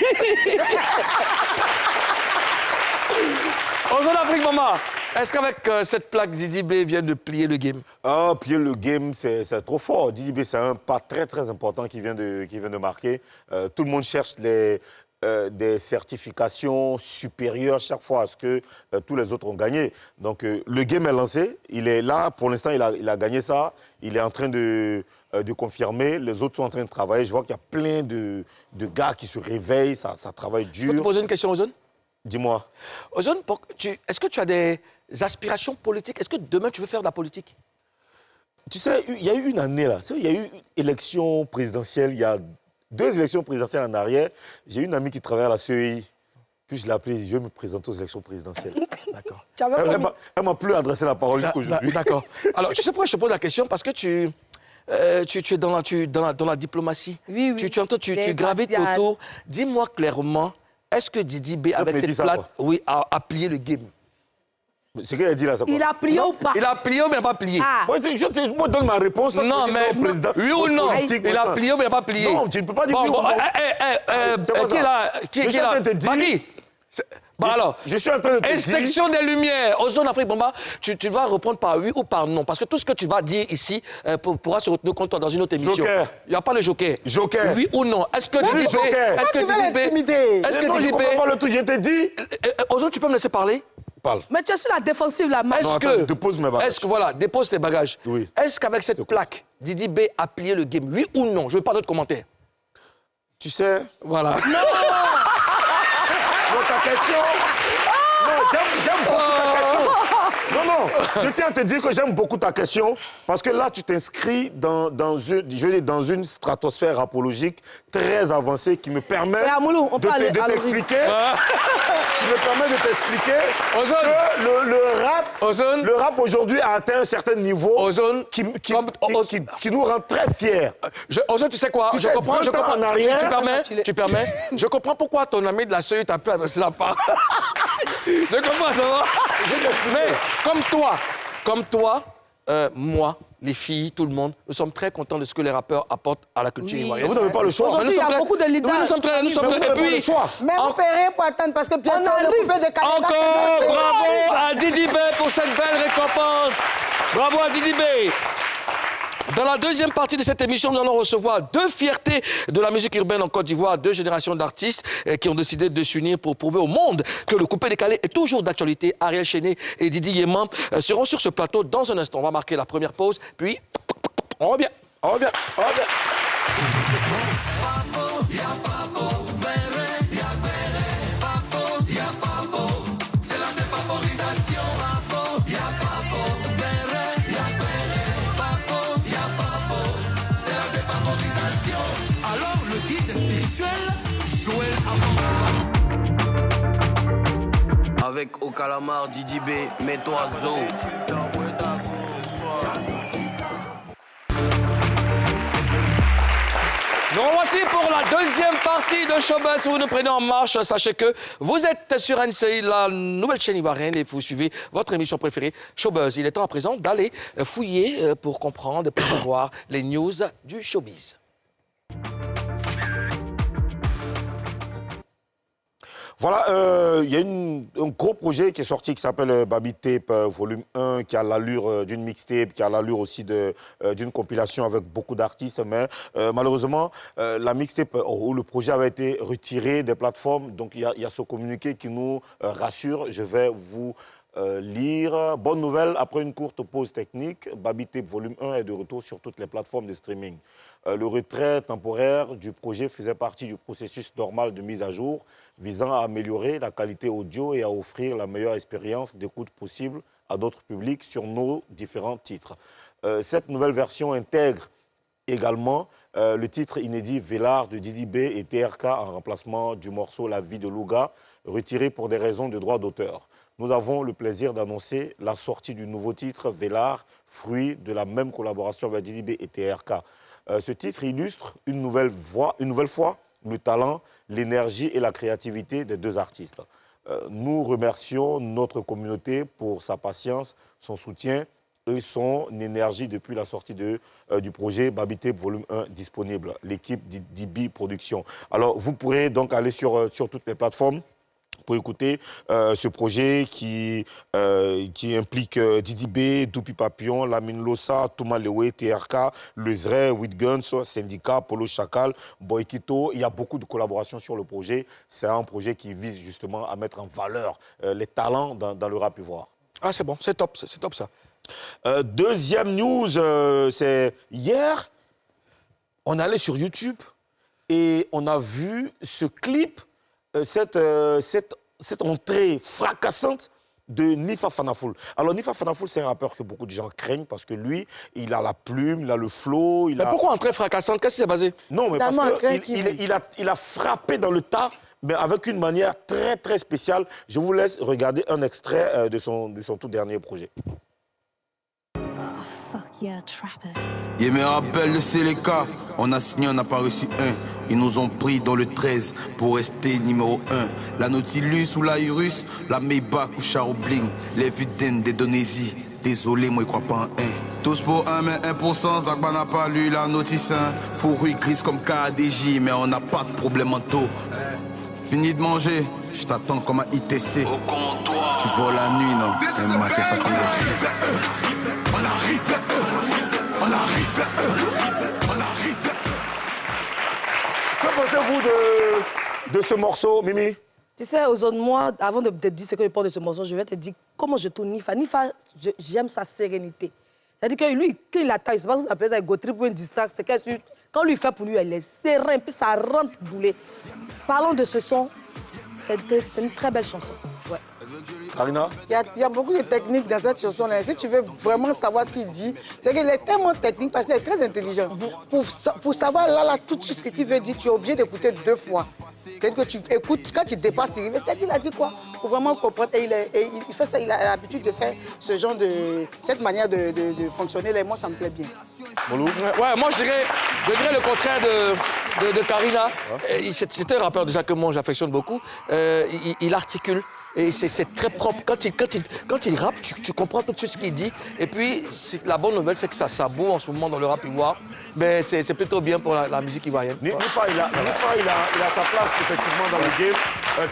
Ozone Afrique, maman, est-ce qu'avec cette plaque, Didi B vient de plier le game? Ah, plier le game, c'est trop fort. Didi B, c'est un pas très très important qui vient de marquer. Tout le monde cherche des certifications supérieures chaque fois à ce que tous les autres ont gagné. Donc, le game est lancé. Il est là. Pour l'instant, il a gagné ça. Il est en train de confirmer. Les autres sont en train de travailler. Je vois qu'il y a plein de gars qui se réveillent. Ça travaille Je peux te dur. poser une question, Ozone? Dis-moi. Ozone, est-ce que tu as des aspirations politiques? Est-ce que demain, tu veux faire de la politique? Tu sais, il y a eu une année, là. Tu sais, il y a eu une élection présidentielle, il y a 2 élections présidentielles en arrière. J'ai une amie qui travaille à la CEI. Puis je l'ai appelée, je vais me présenter aux élections présidentielles. D'accord. Elle m'a plus adressé la parole jusqu'aujourd'hui. D'accord. Alors, tu sais pourquoi je te pose la question? Parce que tu es dans la diplomatie. Oui, oui. Tu gravites autour. Dis-moi clairement, est-ce que Didi B, avec me cette dis ça, plaque, quoi. oui, a plié le game? Ce qu'elle a dit là, c'est quoi? Il a plié ou pas? Il a plié ou il n'a pas plié? Ah. Ouais, je moi, donne ma réponse. Là, Non, tu mais dis président, oui ou non? politique, Il a machin. plié ou il n'a pas plié? Non, tu ne peux pas dire oui ou non. C'est quoi Qui est ça? là? Qui Je est suis en là? train de te dire- Bagui. Bon, alors, Je suis en train de te dire... inspection des Lumières, Ozone Afrique Bamba, tu vas répondre par oui ou par non. Parce que tout ce que tu vas dire ici pourra se retenir contre toi dans une autre émission. Joker. Il n'y a pas le joker. Joker. Oui ou non? Est-ce que Didi B... Joker. Est-ce que Tu veux Didi B... l'intimider? Est-ce que Non, je Didi B... comprends pas le truc, je t'ai dit. Ozone, tu peux me laisser parler? Parle. Mais tu es sur la défensive là, Est-ce Non, attends, que... je dépose mes bagages. Est-ce que, voilà, dépose tes bagages. Oui. Est-ce qu'avec cette plaque, Didi B a plié le game? Oui ou non? Je ne veux pas d'autres commentaires. Tu sais... Voilà. Non, ta question... Non, j'aime beaucoup ta question. Non, je tiens à te dire que j'aime beaucoup ta question parce que là, tu t'inscris dans une stratosphère rapologique très avancée qui me permet Et Amoulou, on de peut aller à t'expliquer qui me permet de t'expliquer Ozone. que Ozone. le rap aujourd'hui a atteint un certain niveau Ozone. qui nous rend très fiers. Ozone, tu sais quoi? Tu Je sais, comprends, 20 ans en arrière- Tu permets? Je comprends pourquoi ton ami de la CEI t'a pu adresser la parole. Je comprends, ça va? Mais comme toi, moi, les filles, tout le monde, nous sommes très contents de ce que les rappeurs apportent à la culture ivoirienne. Vous n'avez pas le choix. Aujourd'hui, il y a beaucoup de leaders. Oui, nous sommes très... Mais vous n'avez Et pas puis, le choix. Mais vous payerez pour attendre parce que bientôt On le arrive. coupé décalé... encore bravo à Didi B pour cette belle récompense. Bravo à Didi B. Dans la deuxième partie de cette émission, nous allons recevoir 2 fiertés de la musique urbaine en Côte d'Ivoire, 2 générations d'artistes qui ont décidé de s'unir pour prouver au monde que le coupé décalé est toujours d'actualité. Ariel Chéné et Didi Yéman seront sur ce plateau dans un instant. On va marquer la première pause, puis on revient. Alors le guide Avec au calamar, Didi B, mets-toi Zo. Nous voici pour la deuxième partie de Showbuzz. Si vous nous prenez en marche, sachez que vous êtes sur NCI, la nouvelle chaîne ivoirienne, et vous suivez votre émission préférée, Showbuzz. Il est temps à présent d'aller fouiller pour comprendre, pour savoir les news du showbiz. Voilà, il y a un gros projet qui est sorti qui s'appelle Baby Tape volume 1, qui a l'allure d'une mixtape, qui a l'allure aussi d'une compilation avec beaucoup d'artistes. Mais malheureusement, la mixtape ou le projet avait été retiré des plateformes. Donc il y a ce communiqué qui nous rassure. Je vais vous lire. Bonne nouvelle, après une courte pause technique, Baby Tape volume 1 est de retour sur toutes les plateformes de streaming. Le retrait temporaire du projet faisait partie du processus normal de mise à jour visant à améliorer la qualité audio et à offrir la meilleure expérience d'écoute possible à d'autres publics sur nos différents titres. Cette nouvelle version intègre également le titre inédit Vélard de Didi B et TRK en remplacement du morceau La vie de Louga, retiré pour des raisons de droit d'auteur. Nous avons le plaisir d'annoncer la sortie du nouveau titre Vélard, fruit de la même collaboration avec Didi B et TRK. Ce titre illustre une nouvelle fois le talent, l'énergie et la créativité des deux artistes. Nous remercions notre communauté pour sa patience, son soutien et son énergie depuis la sortie du projet Baby Tape volume 1 disponible, l'équipe d'IBI Productions. Alors, vous pourrez donc aller sur toutes les plateformes pour écouter ce projet qui implique Didi B, Doupi Papillon, Lamine Lossa, Thomas Lewe, TRK, Le Zray, Whitguns, Syndicat, Polo Chacal, Boykito. Il y a beaucoup de collaborations sur le projet. C'est un projet qui vise justement à mettre en valeur les talents dans le rap ivoire. Ah, c'est bon, c'est top ça. Deuxième news, c'est hier, on est allé sur YouTube et on a vu ce clip, cette entrée fracassante de Nifa Fanafoul. Alors Nifa Fanafoul, c'est un rappeur que beaucoup de gens craignent parce que lui, il a la plume, il a le flow. Mais pourquoi entrée fracassante? Qu'est-ce qui s'est passé? Non, mais parce qu'il a frappé dans le tas, mais avec une manière très, très spéciale. Je vous laisse regarder un extrait de son tout dernier projet. Yeah, Trappist. Yeah, me rappelle le Séléka. On a signé, on n'a pas reçu un. Ils nous ont pris dans le 13 pour rester numéro 1. La Nautilus ou la Urus, la Maybach ou Charobling, les Vuden d'Indonésie. Désolé, moi, je crois pas en un. Tous pour 1, mais 1%. Zagba n'a pas lu la notice 1. Fourrue grise comme KDJ, mais on n'a pas de problème en taux. Fini de manger, je t'attends comme un ITC. Au comptoir. Tu vois la nuit, non? Un matin, ça commence. On arrive, on arrive, on arrive. Que pensez-vous de ce morceau, Mimi? Tu sais, moi, avant de te dire ce que je pense de ce morceau, je vais te dire comment je tourne Nifa. Nifa, j'aime sa sérénité. C'est-à-dire que lui, quand il attaque, c'est pas que ça appelle ça Gautry pour une distraction. C'est que quand lui fait pour lui, elle est sereine, puis ça rentre boulet. Parlons de ce son. C'est une très belle chanson. Ouais. Karina? Il y a beaucoup de techniques dans cette chanson-là. Si tu veux vraiment savoir ce qu'il dit, c'est qu'il est tellement technique parce qu'il est très intelligent. Pour savoir là, tout de suite ce qu'il veut dire, tu es obligé d'écouter 2 fois. C'est-à-dire que tu écoutes, quand tu dépasses, tu dis, il a dit quoi? Pour vraiment comprendre. Et il fait ça, il a l'habitude de faire cette manière de fonctionner. Là, moi, ça me plaît bien. Ouais, moi, je dirais le contraire de Karina. C'est un rappeur déjà que moi, j'affectionne beaucoup. Il articule. Et c'est très propre. Quand il rappe, tu comprends tout de suite ce qu'il dit. Et puis, la bonne nouvelle, c'est que ça boue en ce moment dans le rap ivoire. Mais c'est plutôt bien pour la musique ivoirienne. Nifa, il a sa place, effectivement, dans le game.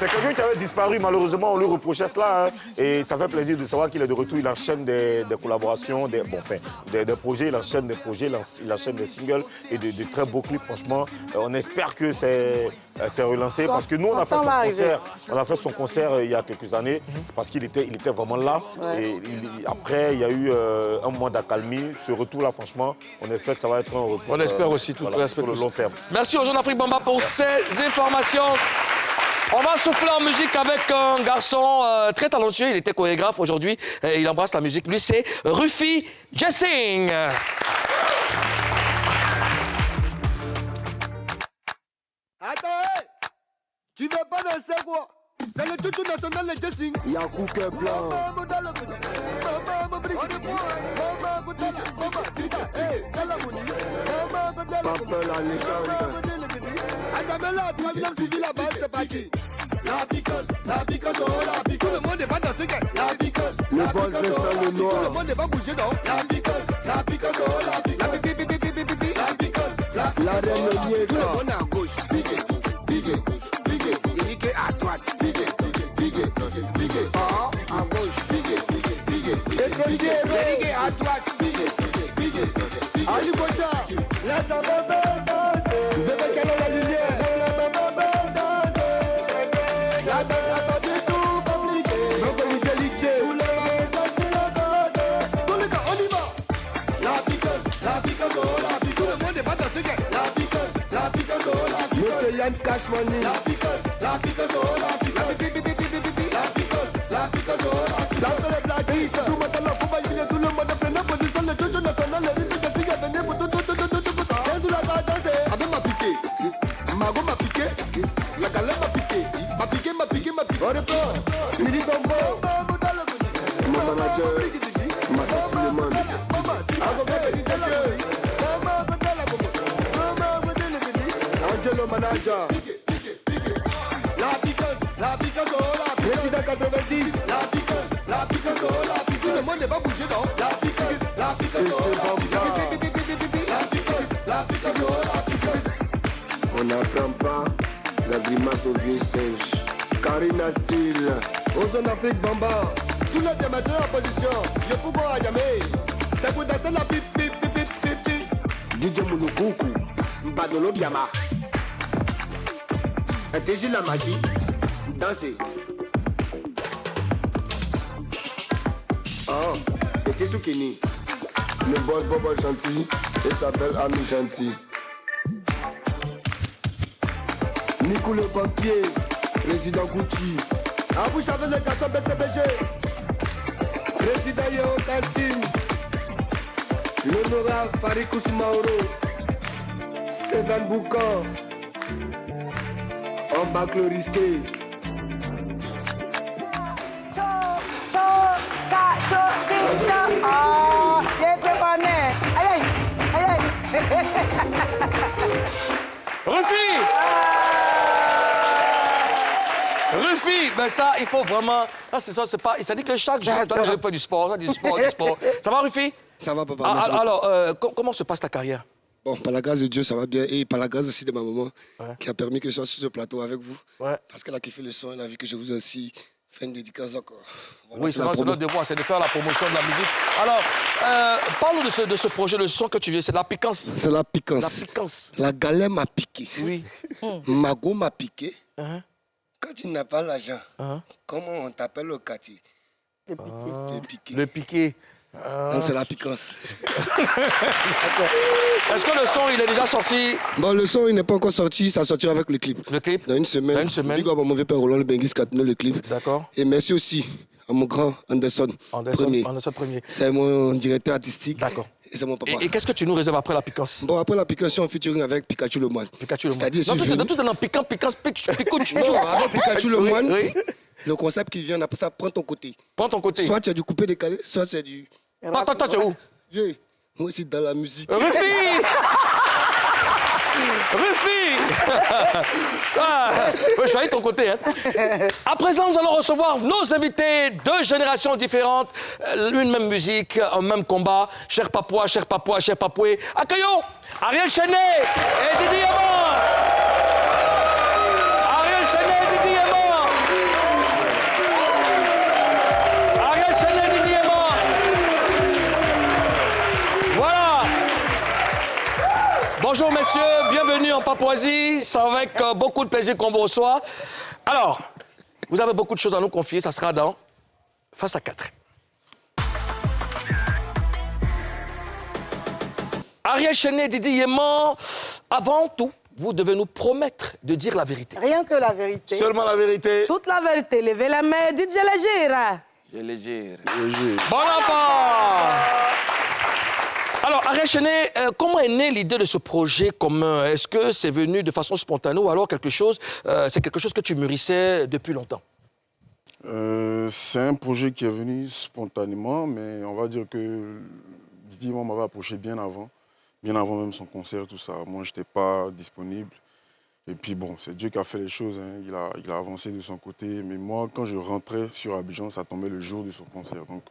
C'est quelqu'un qui avait disparu, malheureusement, on lui reprochait cela. Hein. Et ça fait plaisir de savoir qu'il est de retour. Il enchaîne des collaborations, des projets, il enchaîne des projets, il enchaîne des singles et de très beaux clips. Franchement, on espère que c'est relancé. Parce que nous, on a fait son concert il y a quelques années. C'est parce qu'il était vraiment là. Ouais. Et après, il y a eu un moment d'accalmie. Ce retour-là, franchement, on espère que ça va être un retour. On espère aussi tout pour le long terme. Merci aux gens d'Afrique Bamba pour ces informations. On va souffler en musique avec un garçon très talentueux. Il était chorégraphe aujourd'hui. Il embrasse la musique. Lui, c'est Rufi Jessing. Attends, tu veux pas danser quoi? C'est le tutu national, le Jessing. Yakou Keplan. Papa la légende. Agamela, troisième civil à base, c'est parti. La piqueuse, oh la piqueuse. Tout le monde est pas dans ce gars. La piqueuse, le boss de sang le noir. Tout le monde est pas bougé, non. La piqueuse, oh la piqueuse. La piqueuse, la reine Niega. Tout le monde est à gauche. Piqué à droite. Piqué, à gauche. Piqué à droite. Ali Kocha, laisse la maman danser. Bébé Kalo la lumière, la maman danser. La danse n'a pas du tout compliqué. Franck Olivier Liché, tout le monde danse la danse. Tous les gars, on y va. La piqueuse, oh la piqueuse. Tout le monde est pas dans ce gars. La piqueuse, oh la piqueuse. Monsieur Yann Cash Money. La piqueuse, oh la piqueuse. La piqueuse, oh la piqueuse. La télé blaguise. Tout le monde est là pour bailler, tout le monde est plein de position. Le juge national, le rythme, je suis venu pour tout. C'est tout la danse. Avec ma piqué. Mago m'a piqué. La galère m'a piqué. M'a piqué. On reprend. Midi Dombo. Mon manager. Massa Suleiman. Angelo Manager. La piqueuse, oh la piqueuse. Président 90. La piqueuse, oh la piqueuse. Tout le monde n'est pas bougé, non. La piqueuse, oh la piqueuse. La piqueuse, oh la piqueuse. On n'apprend pas la grimace au vieux singe. Karina Style. Ozone Afrique Bamba. Tous les démassés en position. Yo pourquoi à jamais. C'est pour danser la pip. DJ Moulougoku. Mbadolo Biama. Intégie la magie. Danser. Petit Soukini. Le boss Bobo Gentil et sa belle amie Gentil. Nico le banquier, président Gucci. Abouche avec le garçon BCBG. Président Yeo Kassim. L'honorable Farid Kousmaoro. Sevan Boukan. On bac le risqué. Rufi, ben ça, il faut vraiment... Ah, c'est ça, c'est pas... Ça dit que chaque jour, tu dois faire du sport, ça dit du sport. Ça va, Rufi? Ça va, papa. Merci beaucoup. Alors, comment se passe ta carrière? Bon, par la grâce de Dieu, ça va bien. Et par la grâce aussi de ma maman, qui a permis que je sois sur ce plateau avec vous. Ouais. Parce qu'elle a kiffé le son, elle a vu que je vous ai aussi fait une dédicace. Donc, voilà, oui, c'est notre devoir, c'est de faire la promotion de la musique. Alors, parle-nous de ce projet, le son que tu viens, c'est la piquance. C'est la piquance. La piquance. La galère m'a piqué. Oui. Mago m'a piqué. Quand tu n'as pas l'argent, comment on t'appelle au quartier? Le piqué. Le piqué. Donc c'est la piquance. Est-ce que le son, il est déjà sorti? Bon, le son, il n'est pas encore sorti, ça sortira avec le clip. Le clip? Dans une semaine. Dans une semaine. Big up à mon vieux père Roland, le Benguis qui a tenu le clip. D'accord. Et merci aussi à mon grand Anderson Premier. Anderson Premier. C'est mon directeur artistique. D'accord. Et c'est mon papa. Et qu'est-ce que tu nous réserves après la piquance? Bon, après la piquance, en featuring avec Pikachu le Moine. Pikachu le Moine. C'est-à-dire, tout dans piquant, piquance, piquouche. Non, avec Pikachu le Moine, oui. le concept qui vient, après ça, prends ton côté. Prends ton côté. Soit tu as du coupé décalé, soit c'est du... Toi, tu es où? Moi aussi, dans la musique. Rufi! Je suis allé de ton côté. Hein. À présent, nous allons recevoir nos invités de générations différentes. Une même musique, un même combat. Chers Papouas, chers Papouais. Accueillons Ariel Chenet et Didi Yama. Ariel Chenet et Didi Yama. Voilà. Bonjour messieurs, bienvenue en Papouasie. C'est avec beaucoup de plaisir qu'on vous reçoit. Alors, vous avez beaucoup de choses à nous confier, ça sera dans Face à 4. Ariel Chenet, Didi Yéman, avant tout, vous devez nous promettre de dire la vérité. Rien que la vérité. Seulement la vérité. Toute la vérité. Levez la main, DJ Légère. J'ai léger. Bon enfant! Alors, Ariel Chenet, comment est née l'idée de ce projet commun? Est-ce que c'est venu de façon spontanée ou alors c'est quelque chose que tu mûrissais depuis longtemps? C'est un projet qui est venu spontanément, mais on va dire que Didier m'avait approché bien avant même son concert, tout ça. Moi, je n'étais pas disponible. Et puis bon, c'est Dieu qui a fait les choses, hein. Il a avancé de son côté. Mais moi, quand je rentrais sur Abidjan, ça tombait le jour de son concert. Donc,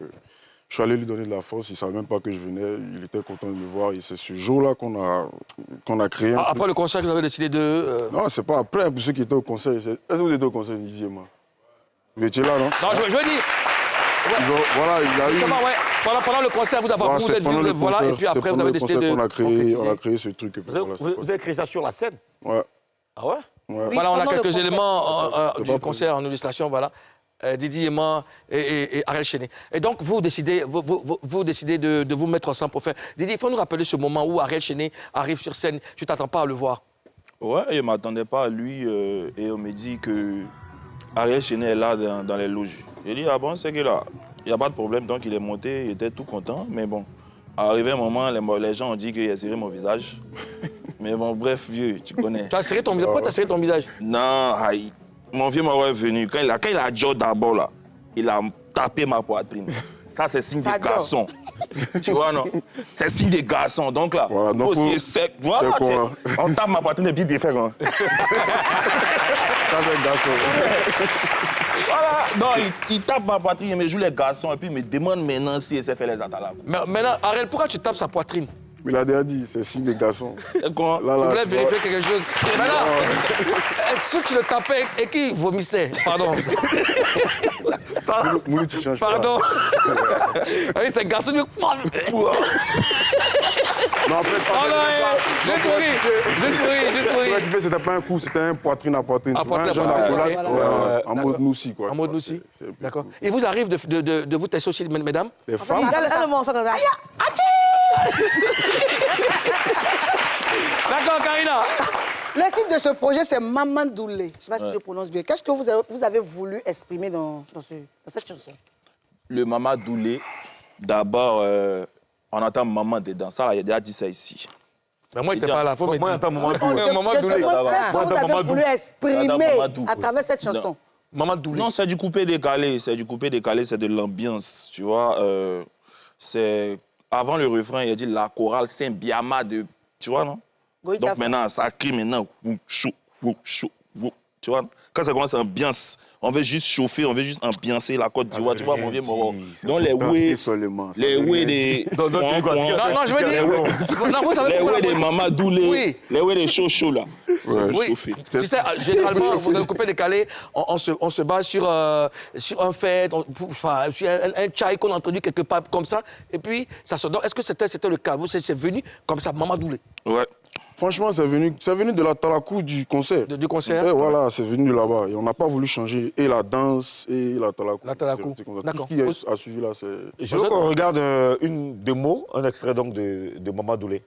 je suis allé lui donner de la force. Il ne savait même pas que je venais. Il était content de me voir. Et c'est ce jour-là qu'on a créé un Après le concert, vous avez décidé de... Non, c'est pas après. Pour ceux qui étaient au concert. Est-ce que vous étiez au concert, Didier, moi? Vous étiez là, non? Non, je veux dire... Ouais. Voilà, il y a justement, eu... ouais. Pendant le concert, vous avez Voilà, voilà, et puis après, vous avez décidé de... On a créé ce truc. Vous avez créé ça sur la scène? Ouais. Ah ouais? Ouais. Oui, voilà, on a pendant le quelques concert. éléments du concert en illustration, voilà. Didier Yema et Ariel Chéné. Et donc, vous décidez de vous mettre ensemble pour faire... Didier, il faut nous rappeler ce moment où Ariel Chéné arrive sur scène. Tu ne t'attends pas à le voir? Ouais, je ne m'attendais pas à lui et on me dit que Ariel Chéné est là dans les loges. J'ai dit, ah bon, c'est que là, il n'y a pas de problème. Donc, il est monté, il était tout content. Mais bon, arrivé un moment, les gens ont dit qu'il a serré mon visage. Mais bon, bref, vieux, tu connais. Tu as serré ton visage? Pourquoi tu as serré ton visage? Non, aïe. Mon vieux m'aurait venu. Quand il a joué d'abord, là, il a tapé ma poitrine. Ça, c'est signe de garçon. Tu vois, non? C'est signe de garçon. Donc là, voilà, donc c'est sec. Voilà, on tape ma poitrine et puis différent. Ça, c'est un garçon. Voilà. Non, il tape ma poitrine, il me joue les garçons et puis il me demande maintenant si il sait faire les attaques. Mais maintenant, Ariel, pourquoi tu tapes sa poitrine? Mais il a déjà dit, c'est signe des garçons. C'est quoi? Je voulais vérifier quelque chose. Maintenant, est-ce que tu le tapais et qui vomissait? Pardon. Moulou, tu changes Pardon. pas. Oui, c'est un garçon du... Non, en fait, Juste pour rire. tu fais, c'était pas un coup, c'était un poitrine à poitrine. Ah, Tu vois, poitrine un à genre poitrine, d'accolade, ok. en mode noussi, quoi. En mode noussi. C'est un peu D'accord. cool. Il vous arrive de vous tester aussi, mesdames? Les femmes, On fait comme ça. D'accord, Karina. Le titre de ce projet, c'est Maman Doulé. Je ne sais pas si je prononce bien. Qu'est-ce que vous avez voulu exprimer dans cette chanson? Le Maman Doulé, d'abord, on entend Maman dedans. Ça, il a déjà dit ça ici. Mais moi, il n'était pas là. Faut me Moi, dire. j'entends Maman Je Doulé. te demande Doulé. qu'est-ce que vous avez voulu exprimer à travers cette chanson? Maman Doulé. Non, c'est du coupé décalé. C'est du coupé décalé, c'est de l'ambiance. Tu vois, c'est... Avant le refrain, il a dit la chorale, c'est un biama de... Tu vois, non? Oui, Donc maintenant, ça crie maintenant. Tu vois, quand ça commence à ambiance, on veut juste chauffer, on veut juste ambiancer la Côte d'Ivoire. Tu vois, mon vieux Moro. Donc les oués... Les oués des... Non, je veux dire... Non, vous savez les pourquoi oués des Maman Doulé, Oui. les oués des chauds là. Oui, Chauffer. tu sais, généralement, vous avez coupé décalé, on se base sur un fait, enfin, sur un tchaï qu'on a entendu quelque part comme ça, et puis ça se donne. Est-ce que c'était le cas? C'est venu comme ça, Maman Doulé? Ouais. Franchement, c'est venu de la talakou du concert. Du concert? Et voilà, c'est venu de là-bas. Et on n'a pas voulu changer et la danse et la talakou. La talakou. Tout ce qui a suivi là, c'est... Je veux qu'on regarde une démo, un extrait donc de Maman Doulé.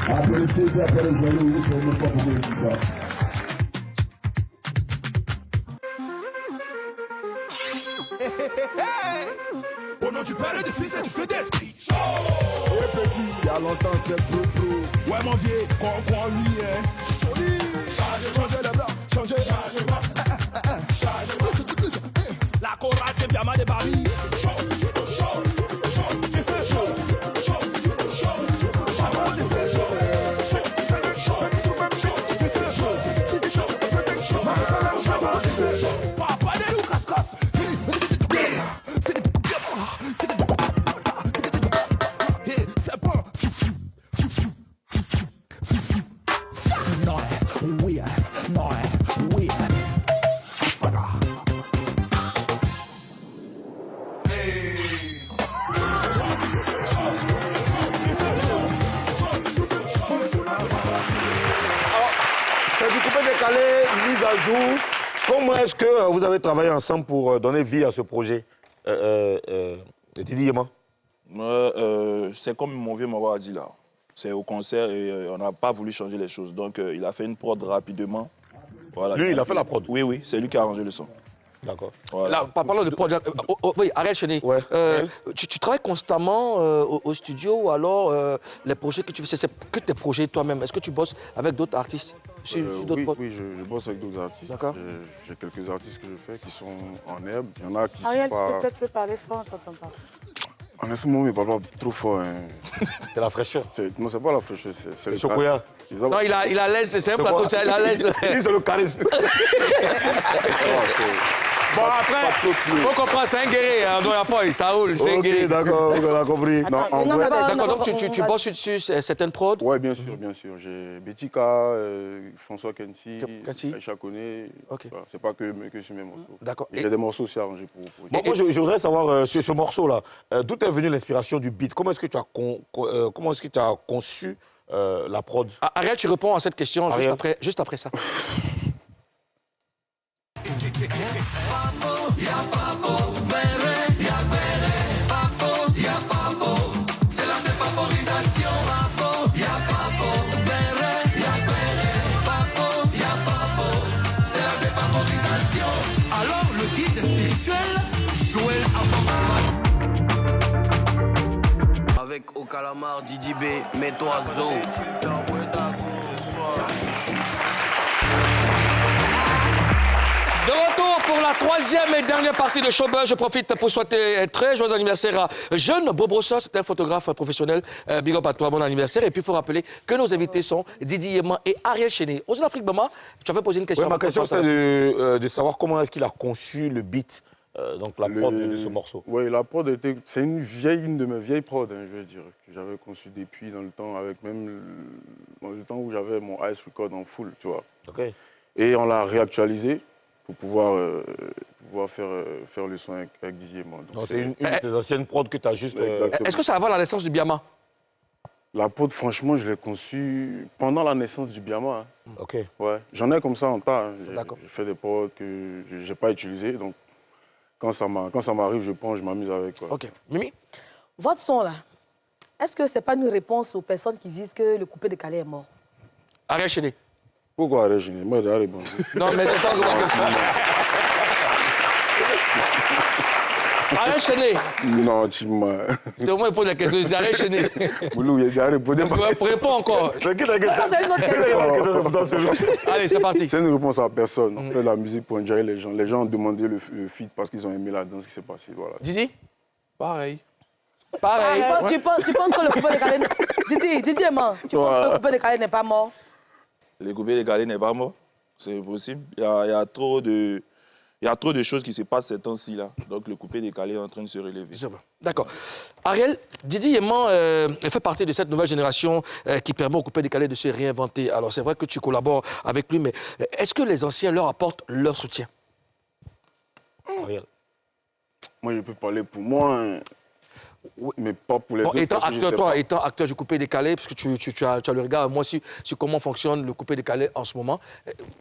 Après le 16, après les années, vous ne savez même pas pourquoi il dit ça. Au nom du Père et du Fils et du Saint-Esprit. Et petit, il y a longtemps, c'est pro. Ouais, mon vieux, quoi lui, hein. Changez les blancs, changez. La chorale, c'est Biama de Paris. C'est du coupé décalé, mise à jour. Comment est-ce que vous avez travaillé ensemble pour donner vie à ce projet, Didier Yema? C'est comme mon vieux m'avait dit là. C'est au concert et on n'a pas voulu changer les choses. Donc il a fait une prod rapidement. Voilà. Lui, il a fait la prod? Oui, c'est lui qui a arrangé le son. D'accord. Voilà. Là, parlons de prod. Oui, Ariel Cheney. Ouais. Tu travailles constamment au studio ou alors les projets que tu fais, c'est que tes projets toi-même. Est-ce que tu bosses avec d'autres artistes sur d'autres prods? Oui, je bosse avec d'autres artistes. D'accord. J'ai quelques artistes que je fais qui sont en herbe. Il y en a qui Ariel, sont pas... peut-être tu peux parler fort, on t'entend pas. En ce moment, il parle pas trop fort. Hein. C'est la fraîcheur. Non, c'est pas la fraîcheur, c'est le chocolat. Non, il a l'aise, c'est un plateau, il a l'aise. C'est le charisme. Bon, après, il faut comprendre, c'est un guerrier, hein, dans la feuille, ça roule, c'est un guerrier. Ok, d'accord, on a compris. Non, en vrai... D'accord, donc tu bosses sur certaines prods? Oui, bien sûr, bien sûr. J'ai Betika, François Kenty, Aïcha Koné. Ok. Voilà, c'est pas que sur mes morceaux. D'accord. J'ai des morceaux aussi arrangés pour... Bon, moi, je voudrais savoir, sur ce morceau-là, d'où est venue l'inspiration du beat? Comment est-ce que tu as conçu la prod? Ariel, tu réponds à cette question juste après ça. Alors le guide spirituel, Joël Avec Au Calamar, Didi B, mets-toi Zo. De retour pour la troisième et dernière partie de Showbuzz. Je profite pour souhaiter un très joyeux anniversaire à Jeune Bobrossa, c'est un photographe professionnel. Big up à toi, bon anniversaire. Et puis il faut rappeler que nos invités sont Didi Yéman et Ariel Cheney. Aux Afrique Bama, tu avais posé une question. Oui, ma question c'était de savoir comment est-ce qu'il a conçu le beat, donc la prod de ce morceau. Oui, la prod c'est une de mes vieilles prods, hein, je veux dire, que j'avais conçue depuis dans le temps, avec même dans le temps où j'avais mon Ice Record en full, tu vois. Okay. Et on l'a réactualisé pour pouvoir faire le son avec Didi et moi. C'est une des anciennes prods que tu as juste... Est-ce que ça va avant la naissance du Biama? La prod, franchement, je l'ai conçue pendant la naissance du Biama. Hein. Ok. Ouais. J'en ai comme ça en tas. Hein. D'accord. J'ai fait des prods que je n'ai pas utilisés. Donc, quand ça m'arrive, je prends, je m'amuse avec. Quoi. Ok. Mimi? Votre son, là, est-ce que ce n'est pas une réponse aux personnes qui disent que le coupé de Calais est mort? Ariel Cheney. Pourquoi Ariel Cheney? Moi, j'ai répondu. Non, mais c'est pas grave. Ariel Cheney. Non, tu m'as... C'est au moins pour la question, c'est Ariel Cheney. Boulou, il a répondu. Réponds encore. Ça, c'est une autre question. Allez, c'est parti. C'est une réponse à personne. On fait de la musique pour enjoyer les gens. Les gens ont demandé le feat parce qu'ils ont aimé la danse qui s'est passée. Voilà. Didi? Pareil. Pareil. Tu penses que le coupé de Calais... Didi, man, tu penses que le coupé de Calais n'est pas mort? Le coupé de Calais n'est pas mort. C'est impossible. Il y a trop de choses qui se passent ces temps-ci là. Donc le coupé décalé est en train de se relever. D'accord. Ariel, Didi Yéman fait partie de cette nouvelle génération qui permet au coupé décalé de se réinventer. Alors c'est vrai que tu collabores avec lui, mais est-ce que les anciens leur apportent leur soutien? Ariel. Moi, je peux parler pour moi, hein, mais pas pour les autres. Étant acteur du coupé décalé, parce que tu as le regard, moi, sur comment fonctionne le coupé décalé en ce moment,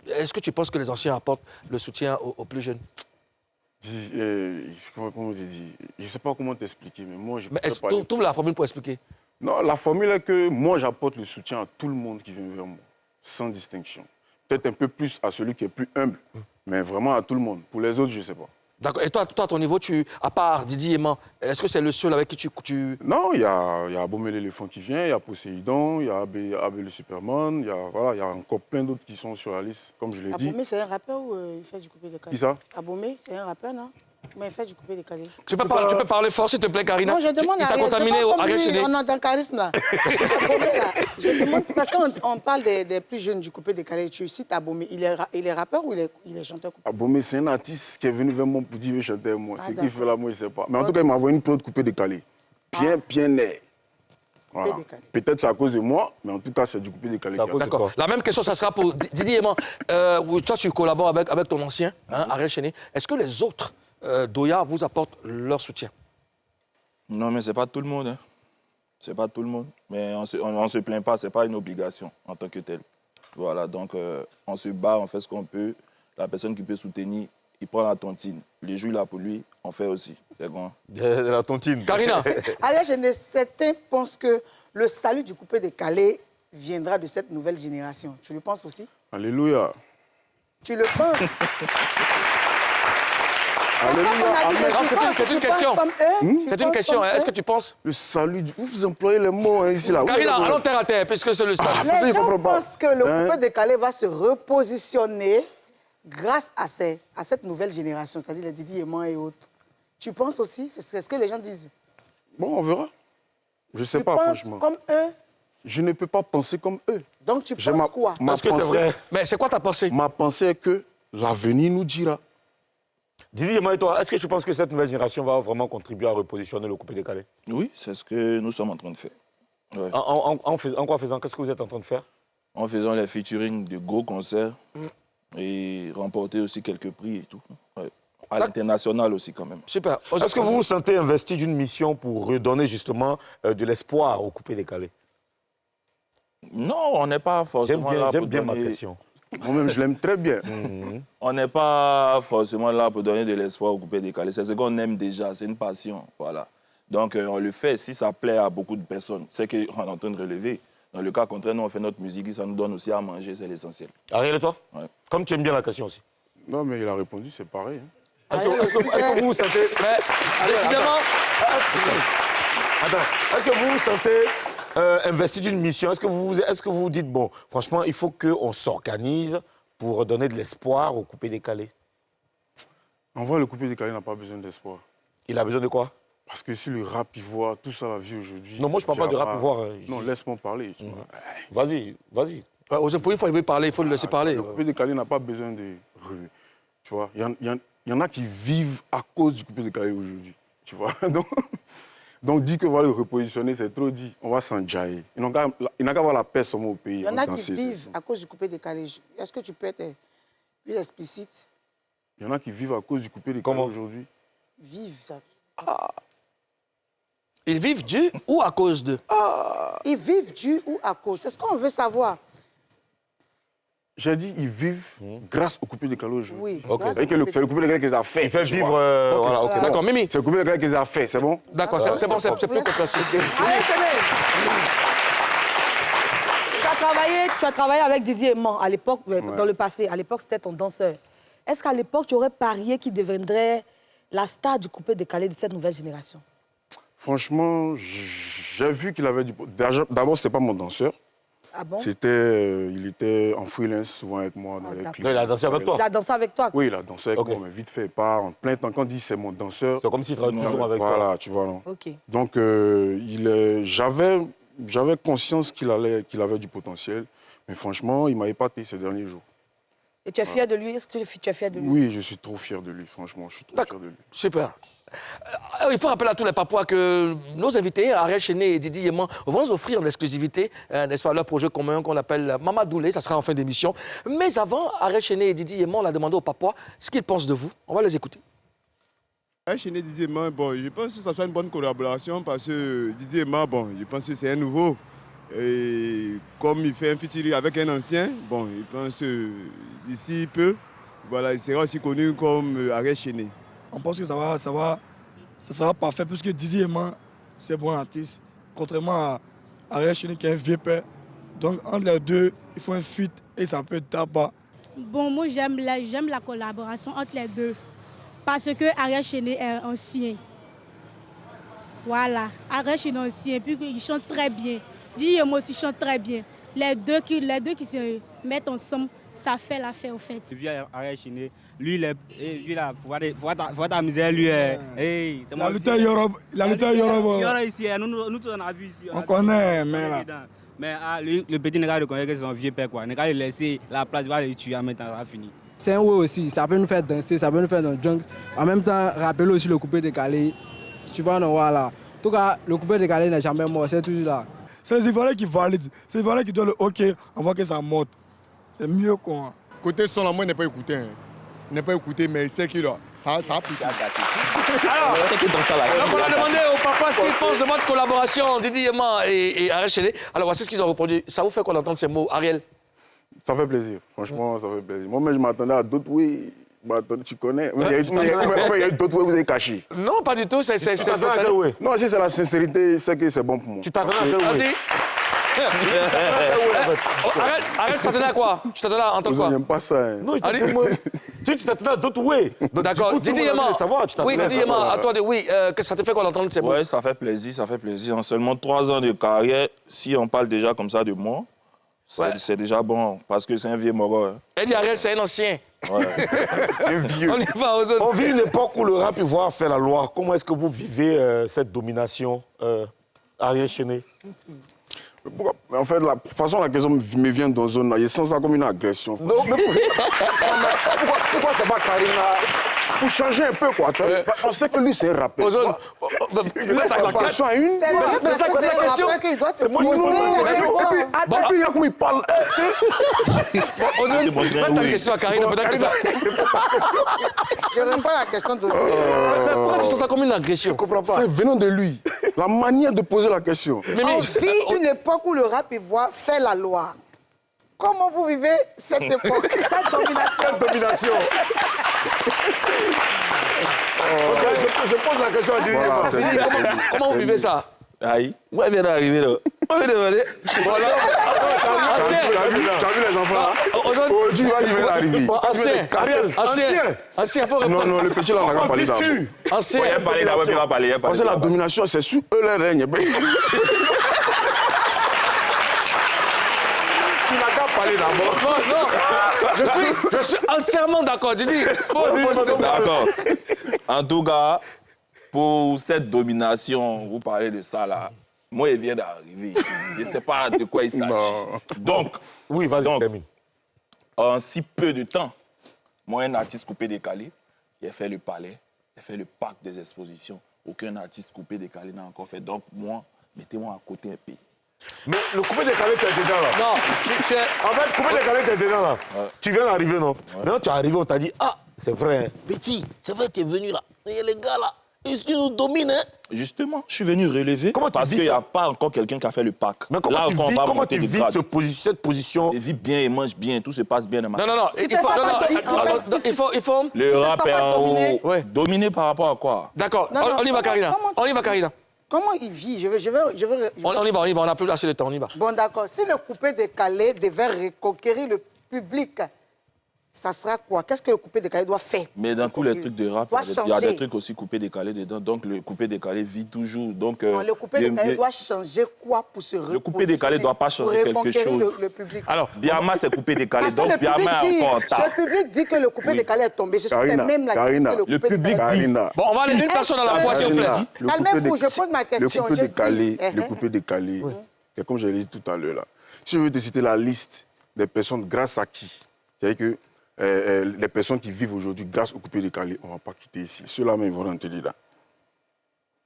est-ce que tu penses que les anciens apportent le soutien aux plus jeunes? Comment je dis? Je ne sais pas comment t'expliquer, mais moi, je peux est-ce que tu ouvres la formule pour expliquer? Non, la formule est que moi, j'apporte le soutien à tout le monde qui vient vers moi, sans distinction. Peut-être un peu plus à celui qui est plus humble, mais vraiment à tout le monde. Pour les autres, je ne sais pas. D'accord. Et toi, à ton niveau, à part Didi Yéman, est-ce que c'est le seul avec qui tu... Non, il y a Abomé l'éléphant qui vient, il y a Poséidon, il y a Abé le Superman, il y a encore plein d'autres qui sont sur la liste, comme je l'ai dit. Abomé, c'est un rappeur ou il fait du coupé de Calais? Qui ça? Abomé, c'est un rappeur, non? Mais il fait du coupé de Calais. Tu peux parler fort, s'il te plaît, Karina? Non, je demande à Ariel. Il t'a contaminé au Ariel Cheney. On entend le charisme, là. Abomé, là. Je demande, parce qu'on parle des plus jeunes du coupé de Calais. Tu cites Abomé. Il est rappeur ou il est chanteur? Abomé, c'est un artiste qui est venu vers moi pour dire qu'il veut chanter avec moi. C'est qui fait là, moi, je ne sais pas. Mais en tout cas, il m'a envoyé une prod coupé de Calais. Bien né. Voilà. Peut-être c'est à cause de moi, mais en tout cas, c'est du coupé de Calais. D'accord. La même question, ça sera pour Didi Yéman. Toi, tu collabores avec ton ancien, Ariel Cheney. Est-ce que les autres Doya vous apportent leur soutien? Non, mais ce n'est pas tout le monde. Hein. Ce n'est pas tout le monde. Mais on ne se plaint pas, ce n'est pas une obligation en tant que telle. Voilà, donc on se bat, on fait ce qu'on peut. La personne qui peut soutenir, il prend la tontine. Les jours là pour lui, on fait aussi. C'est grand. La tontine. Karina. Alors, certains pensent que le salut du coupé de Calais viendra de cette nouvelle génération. Tu le penses aussi? Alléluia. Tu le penses? C'est une question. C'est une question. Est-ce que tu penses? Le salut, vous employez les mots ici, là. Karina, allons terre à terre, puisque c'est le salut. Les gens pensent que le coupé décalé va se repositionner grâce à cette nouvelle génération, c'est-à-dire les Didi Yéman et autres. Tu penses aussi? C'est ce que les gens disent. Bon, on verra. Je ne sais pas, franchement. Tu penses comme eux? Je ne peux pas penser comme eux. Donc tu penses quoi? Est-ce que c'est vrai? Mais c'est quoi ta pensée? Ma pensée est que l'avenir nous dira. Didi Yéman et toi, est-ce que tu penses que cette nouvelle génération va vraiment contribuer à repositionner le coupé décalé? Oui, c'est ce que nous sommes en train de faire. Ouais. En quoi faisant? Qu'est-ce que vous êtes en train de faire? En faisant les featuring de gros concerts et remporter aussi quelques prix et tout. Ouais. À l'international aussi, quand même. Super. Est-ce que vous vous sentez investi d'une mission pour redonner justement de l'espoir au coupé décalé? Non, on n'est pas forcément là pour J'aime bien donner... ma question. Moi-même, je l'aime très bien. On n'est pas forcément là pour donner de l'espoir au coupé décalé. C'est ce qu'on aime déjà, c'est une passion. Voilà. Donc, on le fait. Si ça plaît à beaucoup de personnes, c'est qu'on est en train de relever. Dans le cas contraire, nous, on fait notre musique, ça nous donne aussi à manger, c'est l'essentiel. Ariel et toi? Ouais. Comme tu aimes bien la question aussi. Non, mais il a répondu, c'est pareil. Est-ce que vous vous sentez... Décidément... Attends, est-ce que vous vous sentez investi d'une mission? Est-ce que vous vous dites, bon, franchement, il faut qu'on s'organise pour donner de l'espoir au coupé décalé? En vrai, le coupé décalé n'a pas besoin d'espoir. Il a besoin de quoi? Parce que si le rap ivoire, tout ça, la vie aujourd'hui... Non, moi, je ne parle pas de rap ivoire. Non, laisse-moi parler. Vas-y. Pour une fois, il veut parler, il faut le laisser parler. Le coupé décalé n'a pas besoin de... Tu vois, il y en a qui vivent à cause du coupé décalé aujourd'hui. Tu vois, donc dire que voilà, le repositionner, c'est trop dit. On va s'enjailler. Il n'a qu'à avoir la paix seulement au pays. Il y en a qui vivent à cause du coupé décalé. Est-ce que tu peux être plus explicite? Il y en a qui vivent à cause du coupé décalé aujourd'hui. Vivent, ça. Ils vivent dû ou à cause de? Ils vivent dû ou à cause? C'est ce qu'on veut savoir. J'ai dit, ils vivent grâce au coupé décalé aujourd'hui. Oui. C'est le coupé décalé qu'ils ont fait. Il fait vivre... Voilà, ok. D'accord, Mimi. C'est le coupé décalé qu'ils ont fait, c'est bon? D'accord, c'est bon, c'est plus compréhensible. Allez, tu as travaillé avec Didier Yéman à l'époque, dans le passé. À l'époque, c'était ton danseur. Est-ce qu'à l'époque, tu aurais parié qu'il deviendrait la star du coupé décalé de cette nouvelle génération? Franchement, j'ai vu qu'il avait du... D'abord, ce n'était pas mon danseur. Ah bon? Il était en freelance souvent avec moi dans les clips. Il a dansé avec toi? Il a dansé avec toi? Oui, il a dansé avec moi, mais vite fait, pas en plein temps. Quand on dit c'est mon danseur... C'est comme s'il travaillait toujours avec toi. Voilà, tu vois, non? Ok. Donc, j'avais conscience qu'il avait du potentiel, mais franchement, il m'a épaté ces derniers jours. Et tu es fier de lui? Est-ce que tu es fier de lui? Oui, je suis trop fier de lui, franchement. Je suis trop fier de lui. Super. Il faut rappeler à tous les Papouas que nos invités, Ariel Chéné et Didi Yéman, vont nous offrir en exclusivité, n'est-ce pas, leur projet commun qu'on appelle Mama Doulé, ça sera en fin d'émission. Mais avant, Ariel Chéné et Didi Yéman, on a demandé aux Papouas ce qu'ils pensent de vous. On va les écouter. Ariel Chéné et Didi Yéman, bon, je pense que ça soit une bonne collaboration parce que Didi Yéman, bon, je pense que c'est un nouveau. Et comme il fait un featuring avec un ancien, bon, je pense que d'ici peu, voilà, il sera aussi connu comme Ariel Chéné. On pense que ça sera parfait puisque Didi Yéman, c'est bon artiste. Contrairement à Ariel Chéné qui est un vieux père. Donc entre les deux, il faut un feat et ça peut être tabac. Bon, moi j'aime la collaboration entre les deux. Parce que Ariel Chéné est ancien. Voilà, Ariel Chéné est ancien, puis il chante très bien. Didi Yéman aussi chante très bien. Les deux qui se mettent ensemble, ça fait l'affaire, au fait. Vu Ariel Chéné, lui, il a voir ta misère, lui, hey, c'est la lutteur Yorob. Ici, nous tous on a vu ici. On connaît, mais là. Mais lui, le petit ne connaît que son vieux père, quoi. Ne lui laisser la place, il va le tuer, en même temps, ça va finir. C'est un way aussi, ça peut nous faire danser, ça peut nous faire dans le junk. En même temps, rappeler aussi le coupé décalé. Tu vois, non, voilà. En tout cas, le coupé décalé n'est jamais mort, c'est toujours là. C'est les Ivoiriens qui valident. C'est les Ivoiriens qui donnent le OK avant que ça monte. C'est mieux quoi. Côté son, moi, il n'est pas écouté. Il n'est pas écouté, mais il sait que ça a piqué. Alors, on a demandé aux papas ce qu'ils pensent de votre collaboration, Didi Yéman et Ariel Chéné. Alors, voici ce qu'ils ont répondu. Ça vous fait qu'on entende ces mots, Ariel? Ça fait plaisir. Franchement, ça fait plaisir. Moi-même, je m'attendais à d'autres oui. Bah, tu connais. Il y a eu d'autres oui, vous avez caché. Non, pas du tout. Non, si c'est la sincérité, c'est que c'est bon pour moi. Tu t'attendais à quel oui? Arrête, tu t'attendais à quoi? Tu t'attendais à entendre quoi? J'aime pas ça. Non, tu Si tu t'attendais à d'autres, oui. D'accord. Didier Yema. Oui, Didier Yema, à toi, oui, que ça te fait qu'on entende ces mots? Oui, ça fait plaisir, ça fait plaisir. En seulement 3 ans de carrière, si on parle déjà comme ça de moi, c'est déjà bon, parce que c'est un vieux moro. Hein. Eddie Ariel, c'est un ancien. Ouais. Un vieux. On y va aux autres. On vit une époque où le rap peut voir faire la loi. Comment est-ce que vous vivez cette domination, Ariel Chené? En fait, la façon la question me vient dans une zone, je sens ça comme une agression. Non, mais pourquoi c'est pas Karina? Pour changer un peu, quoi. Tu vois, on sait que lui, c'est un rappeur. Laisse la question à une. Mais c'est la question. C'est moi qui Et puis, il y a comment il parle. Ozone, mets ta question à Karine. Peut-être que ça. Je réponds à la question de... Pourquoi tu sens ça comme une agression? Je comprends pas. C'est venant de lui. La manière de poser la question. On vit une époque où le rap ivoire fait la loi. Comment vous vivez cette époque, cette domination? Je pose la question à Didier. Comment vous vivez ça? Aïe. Ouais, bien arrivé là. On va demander. Voilà. Tu as vu les enfants là? Aujourd'hui, il va arriver. Ancien, faut répondre. Non, le petit là, on n'a pas parlé d'abord. Ancien. Il va parler d'abord, il va parler. Parce que la domination, c'est sur eux leur règne. Tu n'as qu'à parler d'abord. Non, je suis entièrement d'accord. Didi. D'accord. En tout cas, pour cette domination, vous parlez de ça là. Moi, il vient d'arriver. Je ne sais pas de quoi il s'agit. Donc, oui, vas-y, termine. En si peu de temps, moi, un artiste coupé-décalé, j'ai fait le palais, j'ai fait le parc des expositions. Aucun artiste coupé-décalé n'a encore fait. Donc, moi, mettez-moi à côté un peu. Mais le coupé-décalé, tu es dedans là. Non, En fait, coupé-décalé, tu es dedans là. Ouais. Tu viens d'arriver, non? Maintenant, tu es arrivé, on t'a dit, ah, c'est vrai. Petit, c'est vrai, tu es venu là. Et les gars là, ils nous dominent, hein? Justement, je suis venu relever parce qu'il n'y a pas encore quelqu'un qui a fait le pack. Mais comment tu vis cette position? Il vit bien, il mange bien, tout se passe bien dans ma vie. Non, il faut... Le rap est en haut. Dominé par rapport à quoi? D'accord, on y va, Karina. On y va, Karina. Comment il vit? Je veux... On y va, on n'a plus assez de temps, on y va. Bon, d'accord. Si le coupé-décalé devait reconquérir le public, ça sera quoi? Qu'est-ce que le coupé-décalé doit faire? Mais dans tous les trucs de rap, il y a des trucs aussi coupé-décalé dedans. Donc, le coupé-décalé vit toujours. Donc, non, le coupé-décalé doit changer quoi pour se repositionner? Le coupé-décalé ne doit pas changer quelque chose. Le public. Alors, Biama, c'est coupé-décalé. Donc, Biama est encore en retard. Le public dit que le coupé-décalé est tombé. Je suis même la question que le public dit. Bon, on va aller d'une personne à la fois, s'il vous plaît. Calmez-vous, je pose ma question. Le coupé-décalé, comme je l'ai dit tout à l'heure là. Si je veux te citer la liste des personnes grâce à qui, c'est-à-dire que les personnes qui vivent aujourd'hui grâce au coupé-décalé, on ne va pas quitter ici. Ceux-là même, ils vont rentrer là.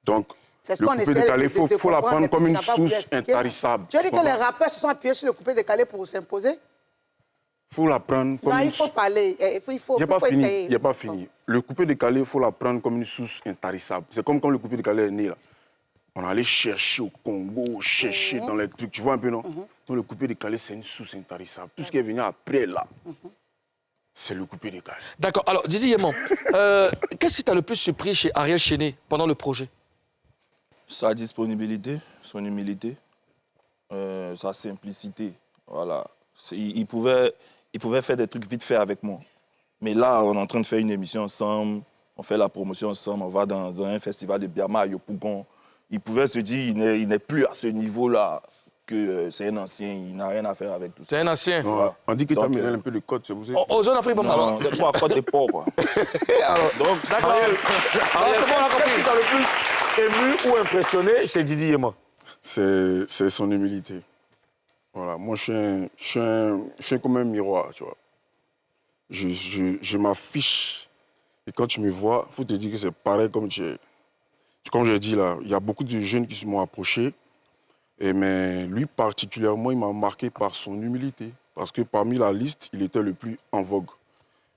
Donc, le coupé-décalé, il faut la prendre comme une source intarissable. Tu as dit que les rappeurs se sont appuyés sur le coupé-décalé pour s'imposer? Il faut la prendre comme non, il faut parler. Il faut il n'y a pas fini. Le coupé-décalé, il faut la prendre comme une source intarissable. C'est comme quand le coupé-décalé est né, là. On allait chercher au Congo, chercher dans les trucs. Tu vois un peu, non? Donc, le coupé-décalé, c'est une source intarissable. Tout ce qui est venu après, là, c'est le coupé-décalé. D'accord. Alors, Didier Yéman, qu'est-ce qui t'a le plus surpris chez Ariel Chené pendant le projet? Sa disponibilité, son humilité, sa simplicité. Voilà. Il pouvait faire des trucs vite fait avec moi. Mais là, on est en train de faire une émission ensemble, on fait la promotion ensemble, on va dans un festival de Biama à Yopougon. Il pouvait se dire il n'est plus à ce niveau-là, que c'est un ancien, il n'a rien à faire avec tout ça. C'est un ancien. Non, on dit que tu as mis un peu de code, c'est vous. Aux jeunes Afrique, bon, non, c'est pas code des pauvres, quoi. Donc, d'accord. C'est bon, on a compris. Qu'est-ce qui t'a le plus ému ou impressionné chez Didier Yéman? C'est son humilité. Voilà, moi, je suis comme un miroir, tu vois. Je m'affiche. Et quand tu me vois, il faut te dire que c'est pareil comme tu es. Comme je l'ai dit là, il y a beaucoup de jeunes qui m'ont approché. Mais lui particulièrement, il m'a marqué par son humilité. Parce que parmi la liste, il était le plus en vogue.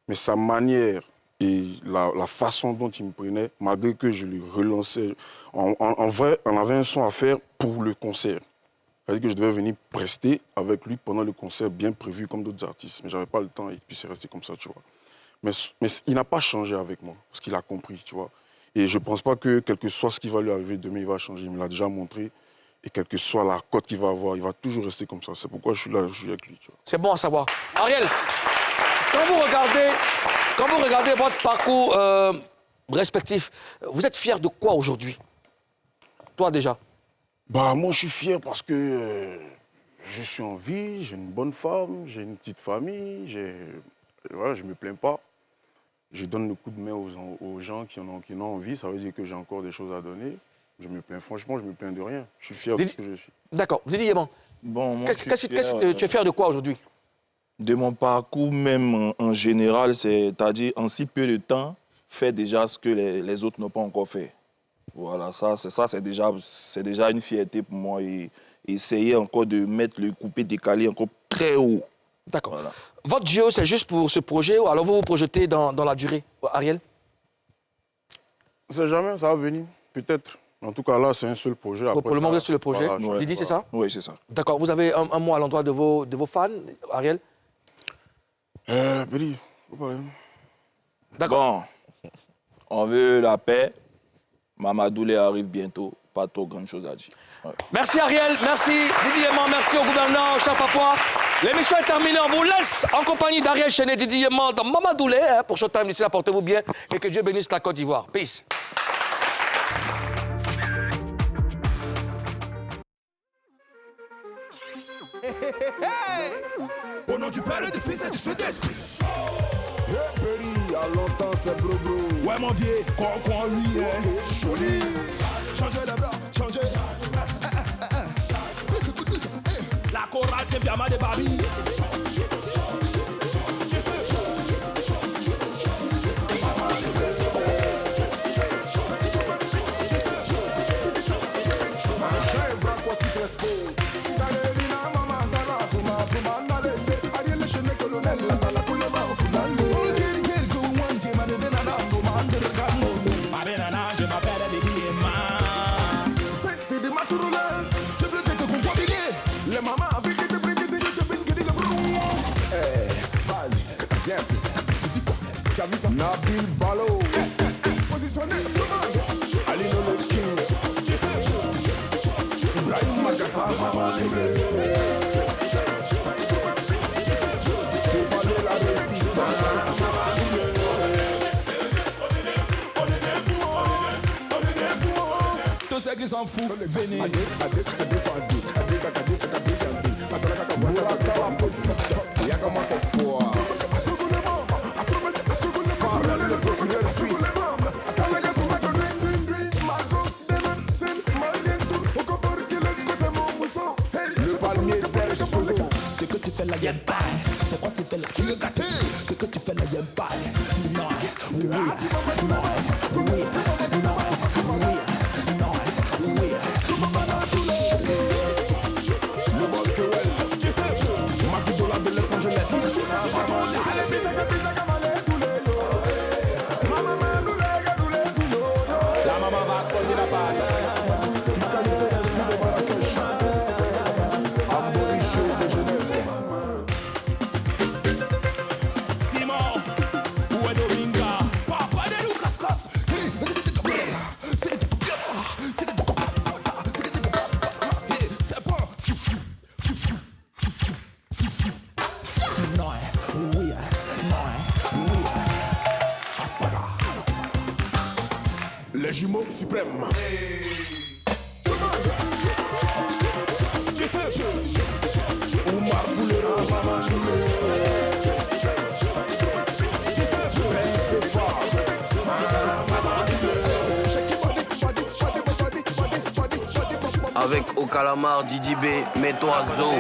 Mais sa manière et la façon dont il me prenait, malgré que je lui relançais, en vrai, on avait un son à faire pour le concert. C'est-à-dire que je devais venir prester avec lui pendant le concert bien prévu comme d'autres artistes. Mais je n'avais pas le temps et puis c'est resté comme ça, tu vois. Mais il n'a pas changé avec moi, parce qu'il a compris, tu vois. Et je ne pense pas que quel que soit ce qui va lui arriver demain, il va changer. Il me l'a déjà montré. Et quelle que soit la cote qu'il va avoir, il va toujours rester comme ça. C'est pourquoi je suis là, je suis avec lui. C'est bon à savoir. Ariel, Quand vous regardez votre parcours respectif, vous êtes fier de quoi aujourd'hui? Toi déjà? Bah, moi, je suis fier parce que je suis en vie, j'ai une bonne femme, j'ai une petite famille, voilà, je ne me plains pas. Je donne le coup de main aux gens qui en ont envie, ça veut dire que j'ai encore des choses à donner. Je me plains, franchement, je me plains de rien. Je suis fier de ce que je suis. D'accord. Didi Yéman, Bon, tu es fier de quoi aujourd'hui? De mon parcours même en général, c'est-à-dire en si peu de temps, faire déjà ce que les autres n'ont pas encore fait. Voilà, c'est déjà une fierté pour moi. Et essayer encore de mettre le coupé décalé encore très haut. D'accord. Voilà. Votre jeu, c'est juste pour ce projet ou alors vous vous projetez dans la durée, Ariel? On ne sait jamais, ça va venir, peut-être. En tout cas, là, c'est un seul projet. Après, pour le moment, vous êtes sur le projet. Voilà, Didi, c'est ça? Oui, c'est ça. D'accord. Vous avez un mot à l'endroit de vos fans, Ariel? Béli, d'accord. Bon, on veut la paix. Mamadoulé arrive bientôt. Pas trop grande chose à dire. Ouais. Merci Ariel, merci Didi Yéman, merci au gouverneur Charles Papois. L'émission est terminée, on vous laisse en compagnie d'Ariel Chenet et Didi Yéman dans Mamadoulé pour Showtime. D'ici là, portez-vous bien et que Dieu bénisse la Côte d'Ivoire. Peace. Au nom du Père et du Fils et du Saint-Esprit. Hey, Péri, à longtemps c'est bro. Ouais, mon vieux, quoi, lui, joli. Changez les bras, changez. La chorale, c'est bien ma de Babi. Nabil Balo, positionné, Ali no le king, Ibrahim Magassa, Défalé la réussite. Tous ceux qui s'en foutent, venez. Il a commencé fort. Le procureur suisse. Le palmier Serge Sozo. Ce que tu fais là, y'aime pas. C'est quoi tu fais là, tu es gâté. Ce que tu fais là, y'aime pas. Non, oui, non, oui, non, oui. Le Bosquerel. Makidola de Los Angeles. Les jumeaux suprêmes. Oumar Foulera. Avec Okalamar, Didi B, mets-toi Zo.